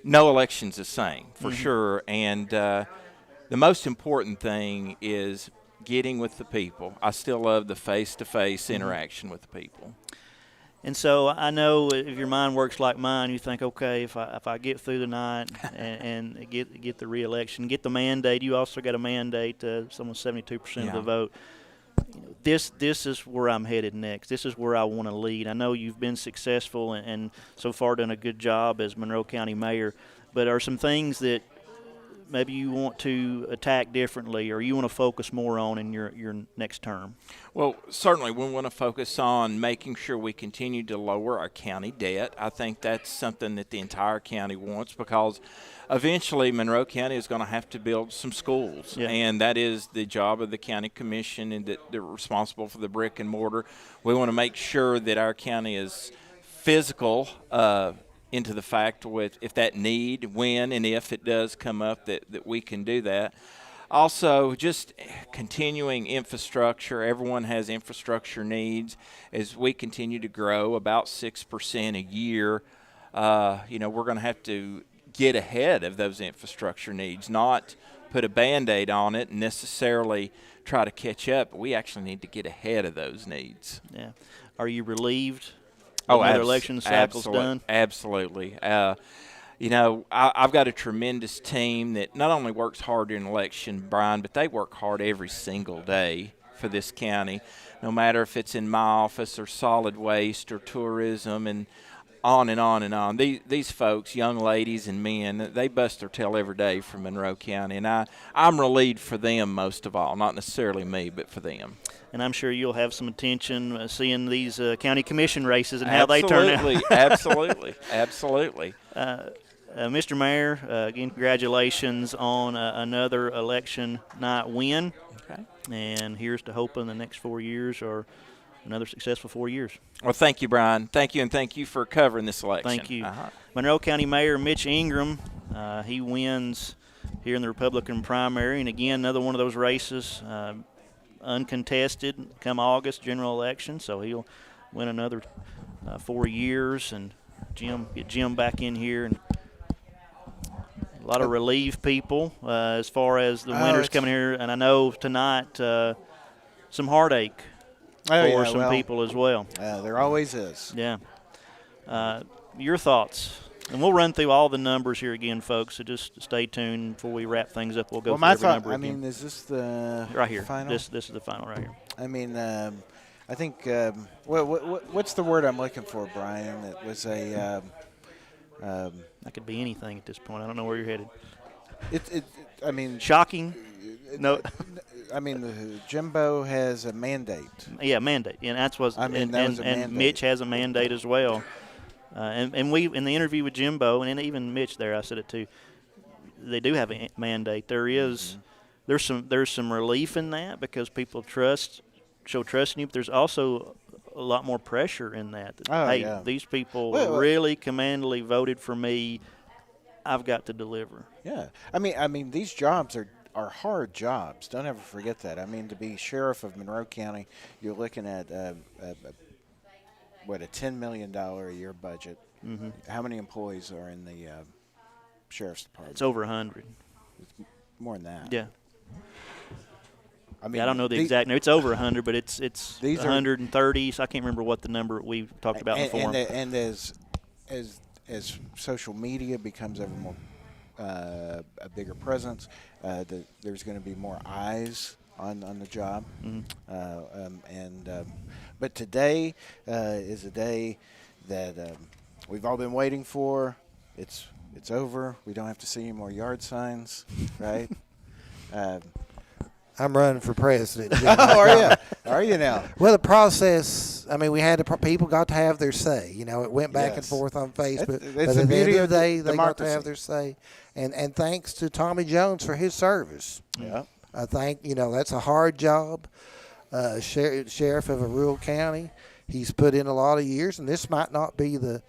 Speaker 7: No election's the same, for sure. And the most important thing is getting with the people. I still love the face-to-face interaction with the people.
Speaker 1: And so I know if your mind works like mine, you think, okay, if I get through the night and get the re-election, get the mandate. You also got a mandate, almost 72% of the vote. This is where I'm headed next. This is where I want to lead. I know you've been successful and so far done a good job as Monroe County Mayor, but are some things that maybe you want to attack differently or you want to focus more on in your next term?
Speaker 7: Well, certainly we want to focus on making sure we continue to lower our county debt. I think that's something that the entire county wants because eventually Monroe County is going to have to build some schools, and that is the job of the county commission and that they're responsible for the brick and mortar. We want to make sure that our county is physical into the fact with if that need, when and if it does come up, that we can do that. Also, just continuing infrastructure. Everyone has infrastructure needs. As we continue to grow about 6% a year, we're going to have to get ahead of those infrastructure needs, not put a Band-Aid on it and necessarily try to catch up. But we actually need to get ahead of those needs.
Speaker 1: Yeah. Are you relieved?
Speaker 7: Another
Speaker 1: election cycle's done?
Speaker 7: Absolutely. I've got a tremendous team that not only works hard in election, Brian, but they work hard every single day for this county, no matter if it's in my office or solid waste or tourism and on and on and on. These folks, young ladies and men, they bust their tail every day for Monroe County, and I'm relieved for them most of all, not necessarily me, but for them.
Speaker 1: And I'm sure you'll have some attention seeing these county commission races and how they turn out.
Speaker 7: Absolutely.
Speaker 1: Mr. Mayor, again, congratulations on another election night win.
Speaker 7: Okay.
Speaker 1: And here's to hoping the next 4 years are another successful 4 years.
Speaker 7: Well, thank you, Brian. Thank you, and thank you for covering this election.
Speaker 1: Thank you. Monroe County Mayor Mitch Ingram, he wins here in the Republican primary. And, again, another one of those races, uncontested come August, general election. So he'll win another 4 years and get Jim back in here. And a lot of relief people as far as the winners coming here. And I know tonight some heartache for some people as well.
Speaker 2: There always is.
Speaker 1: Yeah. Your thoughts? And we'll run through all the numbers here again, folks, so just stay tuned. Before we wrap things up, we'll go through every number again.
Speaker 2: I mean, is this the
Speaker 1: right here.
Speaker 2: final?
Speaker 1: This is the final right here.
Speaker 2: I mean, I think what's the word I'm looking for, Brian? It was a
Speaker 1: that could be anything at this point. I don't know where you're headed.
Speaker 2: I mean,
Speaker 1: shocking. No.
Speaker 2: I mean, Jimbo has a mandate.
Speaker 1: Yeah, mandate, and that's what. And Mitch has a mandate as well. And we in the interview with Jimbo and even Mitch there, I said it too. They do have a mandate. There's some relief in that because people show trust in you. But there's also a lot more pressure in that. These people really commandingly voted for me. I've got to deliver.
Speaker 2: Yeah, I mean these jobs are hard jobs. Don't ever forget that. I mean, to be sheriff of Monroe County, you're looking at a $10 million a year budget. Mm-hmm. How many employees are in the sheriff's department?
Speaker 1: It's over 100.
Speaker 2: It's more than that.
Speaker 1: Yeah.
Speaker 2: I mean,
Speaker 1: I don't know the exact number. It's over 100, but it's 130. So I can't remember what the number we talked about before.
Speaker 2: And as social media becomes ever more a bigger presence, there's going to be more eyes on the job. Mm-hmm. But today is a day that we've all been waiting for. It's over. We don't have to see any more yard signs, right?
Speaker 3: I'm running for president.
Speaker 2: Are you now?
Speaker 3: Well, the process, I mean, we had people got to have their say. You know, it went back and forth on Facebook.
Speaker 2: It's
Speaker 3: but
Speaker 2: the
Speaker 3: at the
Speaker 2: beauty
Speaker 3: end of the day,
Speaker 2: democracy.
Speaker 3: they got to have their say. And thanks to Tommy Jones for his service.
Speaker 2: Yeah.
Speaker 3: I think, that's a hard job. Sheriff of a rural county. He's put in a lot of years, and this might not be the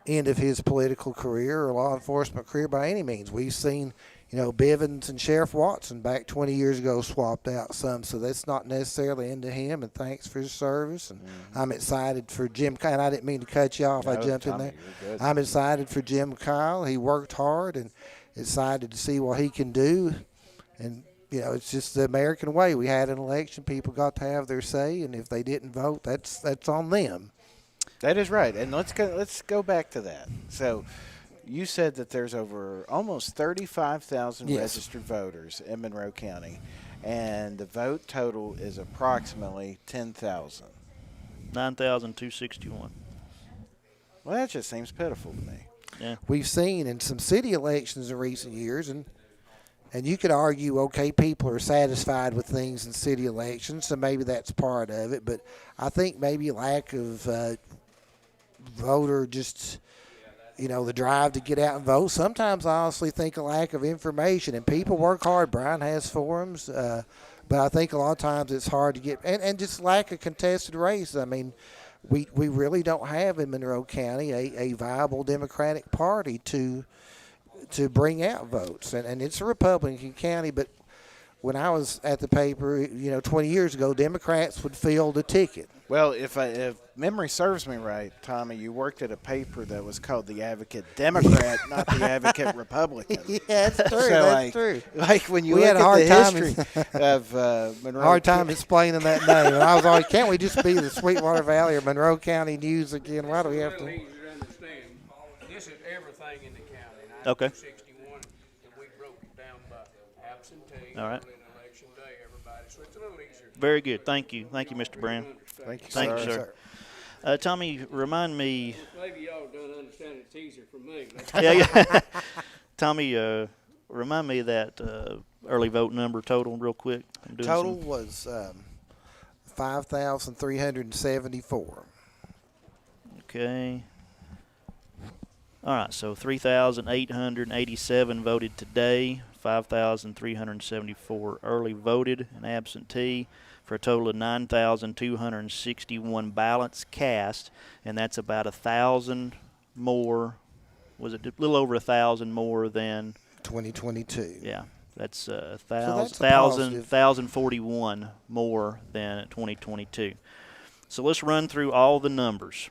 Speaker 3: end of his political career or law enforcement career by any means. We've seen, Bivens and Sheriff Watson back 20 years ago swapped out some, so that's not necessarily into him, and thanks for his service. And I'm excited for Jim Kyle. And I didn't mean to cut you off. I jumped in there. I'm excited for Jim Kyle. He worked hard and excited to see what he can do. And, it's just the American way. We had an election. People got to have their say, and if they didn't vote, that's on them.
Speaker 2: That is right. And let's go back to that. So you said that there's over almost 35,000 registered voters in Monroe County, and the vote total is approximately 10,000.
Speaker 1: 9,261.
Speaker 2: Well, that just seems pitiful to me.
Speaker 1: Yeah.
Speaker 3: We've seen in some city elections in recent years, and you could argue, okay, people are satisfied with things in city elections, so maybe that's part of it. But I think maybe lack of voter just, the drive to get out and vote. Sometimes I honestly think a lack of information, and people work hard. Brian has forums, but I think a lot of times it's hard to get, and just lack of contested race. I mean, we really don't have in Monroe County a viable Democratic Party to bring out votes, and it's a Republican county. But when I was at the paper, 20 years ago, Democrats would fill the ticket.
Speaker 2: Well, if memory serves me right, Tommy, you worked at a paper that was called the Advocate Democrat, not the Advocate Republican.
Speaker 3: Yeah, that's true.
Speaker 2: So
Speaker 3: that's true.
Speaker 2: Like when you
Speaker 3: We
Speaker 2: look
Speaker 3: had a hard
Speaker 2: at the
Speaker 3: time
Speaker 2: history of Monroe,
Speaker 3: Hard time explaining that name. And I was like, can't we just be the Sweetwater Valley or Monroe County News again? Why do we have
Speaker 4: It's real
Speaker 3: to?
Speaker 4: easy to understand. This is everything in the county.
Speaker 1: Okay.
Speaker 4: 1961, and we broke it down by absentee.
Speaker 1: All right.
Speaker 4: And election day, everybody. So it's a little easier.
Speaker 1: Very good. Thank you. Thank you, Mr. Brown.
Speaker 2: Thank you,
Speaker 1: Thank you,
Speaker 2: sir.
Speaker 1: sir. Tommy, remind me.
Speaker 4: Maybe y'all don't understand it. It's easier for me.
Speaker 1: Yeah. Tommy, remind me of that early vote number total real quick. I'm doing
Speaker 3: Total was 5,374.
Speaker 1: Okay. All right, so 3,887 voted today, 5,374 early voted and absentee, for a total of 9,261 ballots cast, and that's about 1,000 more. Was it a little over 1,000 more than
Speaker 3: 2022.
Speaker 1: Yeah, that's
Speaker 3: that's a positive.
Speaker 1: 1,041 more than 2022. So let's run through all the numbers.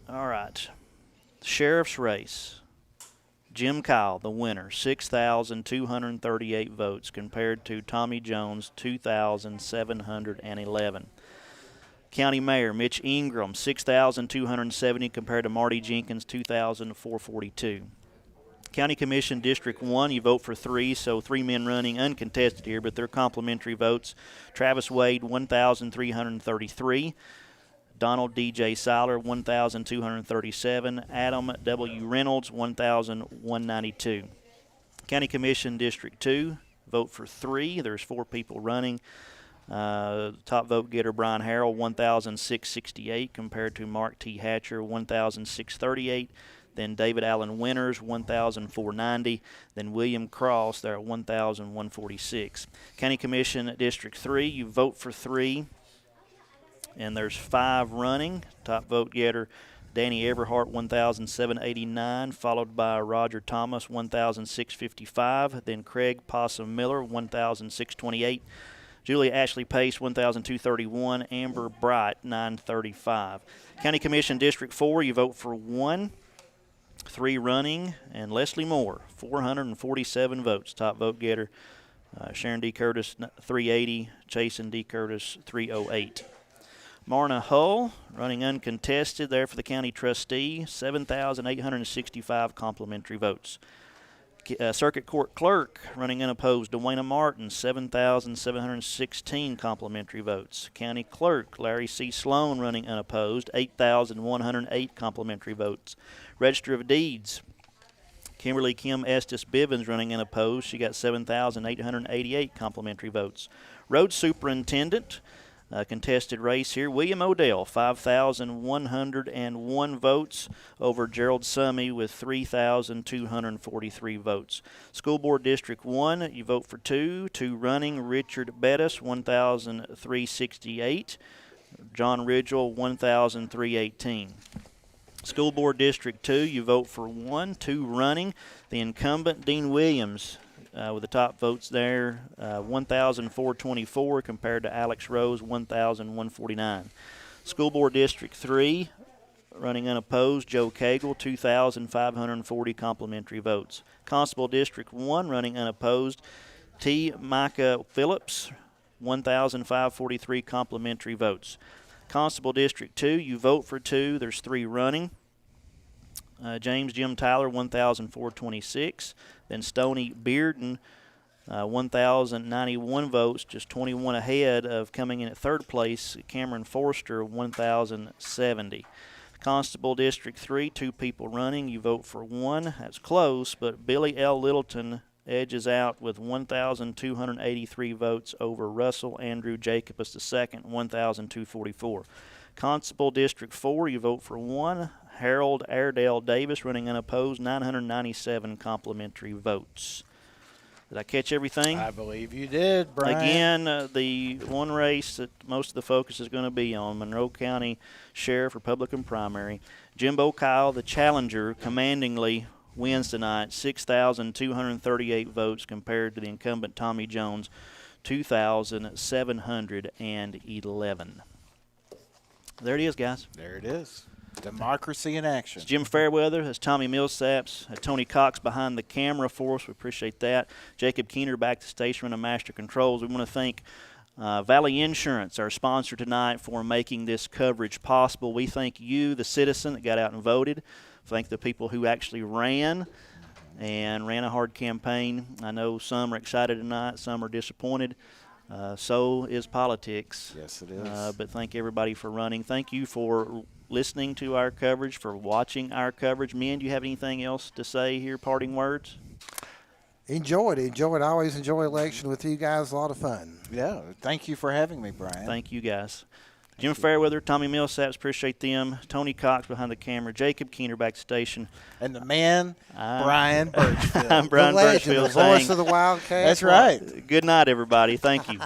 Speaker 1: All right, sheriff's race. Jim Kyle, the winner, 6,238 votes compared to Tommy Jones, 2,711. County Mayor Mitch Ingram, 6,270 compared to Marty Jenkins, 2,442. County Commission District 1, you vote for 3, so 3 men running uncontested here, but they're complimentary votes. Travis Wade, 1,333. Donald D.J. Seiler, 1,237. Adam W. Reynolds, 1,192. County Commission District 2, vote for 3. There's 4 people running. Top vote getter Brian Harrell, 1,668 compared to Mark T. Hatcher, 1,638. Then David Allen Winters, 1,490. Then William Cross, there at 1,146. County Commission District 3, you vote for 3. And there's 5 running. Top vote getter Danny Everhart, 1,789, followed by Roger Thomas, 1,655. Then Craig Possum Miller, 1,628. Julia Ashley Pace, 1,231. Amber Bright, 935. County Commission District 4, you vote for 1. 3 running. And Leslie Moore, 447 votes. Top vote getter Sharon D. Curtis, 380. Chasen D. Curtis, 308. Marna Hull, running uncontested there for the county trustee, 7,865 complimentary votes. Circuit Court Clerk, running unopposed, Dwayna Martin, 7,716 complimentary votes. County Clerk, Larry C. Sloan, running unopposed, 8,108 complimentary votes. Register of Deeds, Kimberly Kim Estes Bivens, running unopposed. She got 7,888 complimentary votes. Road Superintendent, contested race here. William Odell, 5,101 votes over Gerald Summey with 3,243 votes. School Board District 1, you vote for 2. 2 running. Richard Bettis, 1,368. John Ridgel, 1,318. School Board District 2, you vote for 1, 2 running. The incumbent, Dean Williams, with the top votes there, 1,424 compared to Alex Rose, 1,149. School Board District 3, running unopposed, Joe Cagle, 2,540 complimentary votes. Constable District 1, running unopposed, T. Micah Phillips, 1,543 complimentary votes. Constable District 2, you vote for 2. There's 3 running. James Jim Tyler, 1,426. Then Stoney Bearden, 1,091 votes, just 21 ahead of coming in at 3rd place, Cameron Forster, 1,070. Constable District 3, 2 people running. You vote for 1. That's close, but Billy L. Littleton edges out with 1,283 votes over Russell Andrew Jacobus II, 1,244. Constable District 4, you vote for 1. Harold Airedale Davis, running unopposed, 997 complimentary votes. Did I catch everything?
Speaker 2: I believe you did, Brian.
Speaker 1: Again, the one race that most of the focus is going to be on, Monroe County Sheriff Republican primary. Jimbo Kyle, the challenger, commandingly wins tonight, 6,238 votes compared to the incumbent Tommy Jones, 2,711. There it is, guys.
Speaker 2: There it is. Democracy in action.
Speaker 1: It's Jim Fairweather. That's Tommy Millsaps. Tony Cox behind the camera for us. We appreciate that. Jacob Keener back to station running master controls. We want to thank Valley Insurance, our sponsor tonight, for making this coverage possible. We thank you, the citizen that got out and voted. Thank the people who actually ran a hard campaign. I know some are excited tonight, some are disappointed. So is politics.
Speaker 2: Yes, it is.
Speaker 1: But thank everybody for running. Thank you for listening to our coverage, for watching our coverage. Men, do you have anything else to say here, parting words?
Speaker 3: Enjoyed it. I always enjoy election with you guys. A lot of fun.
Speaker 2: Yeah. Thank you for having me, Brian.
Speaker 1: Thank you, guys. Jim Fairweather, Tommy Millsaps, appreciate them. Tony Cox behind the camera. Jacob Keener back to station.
Speaker 2: And the man, Brian Birchfield.
Speaker 1: I'm Brian
Speaker 3: the legend,
Speaker 1: Birchfield
Speaker 3: the voice
Speaker 1: saying,
Speaker 3: of the Wildcats.
Speaker 2: That's right.
Speaker 1: good night, everybody. Thank you.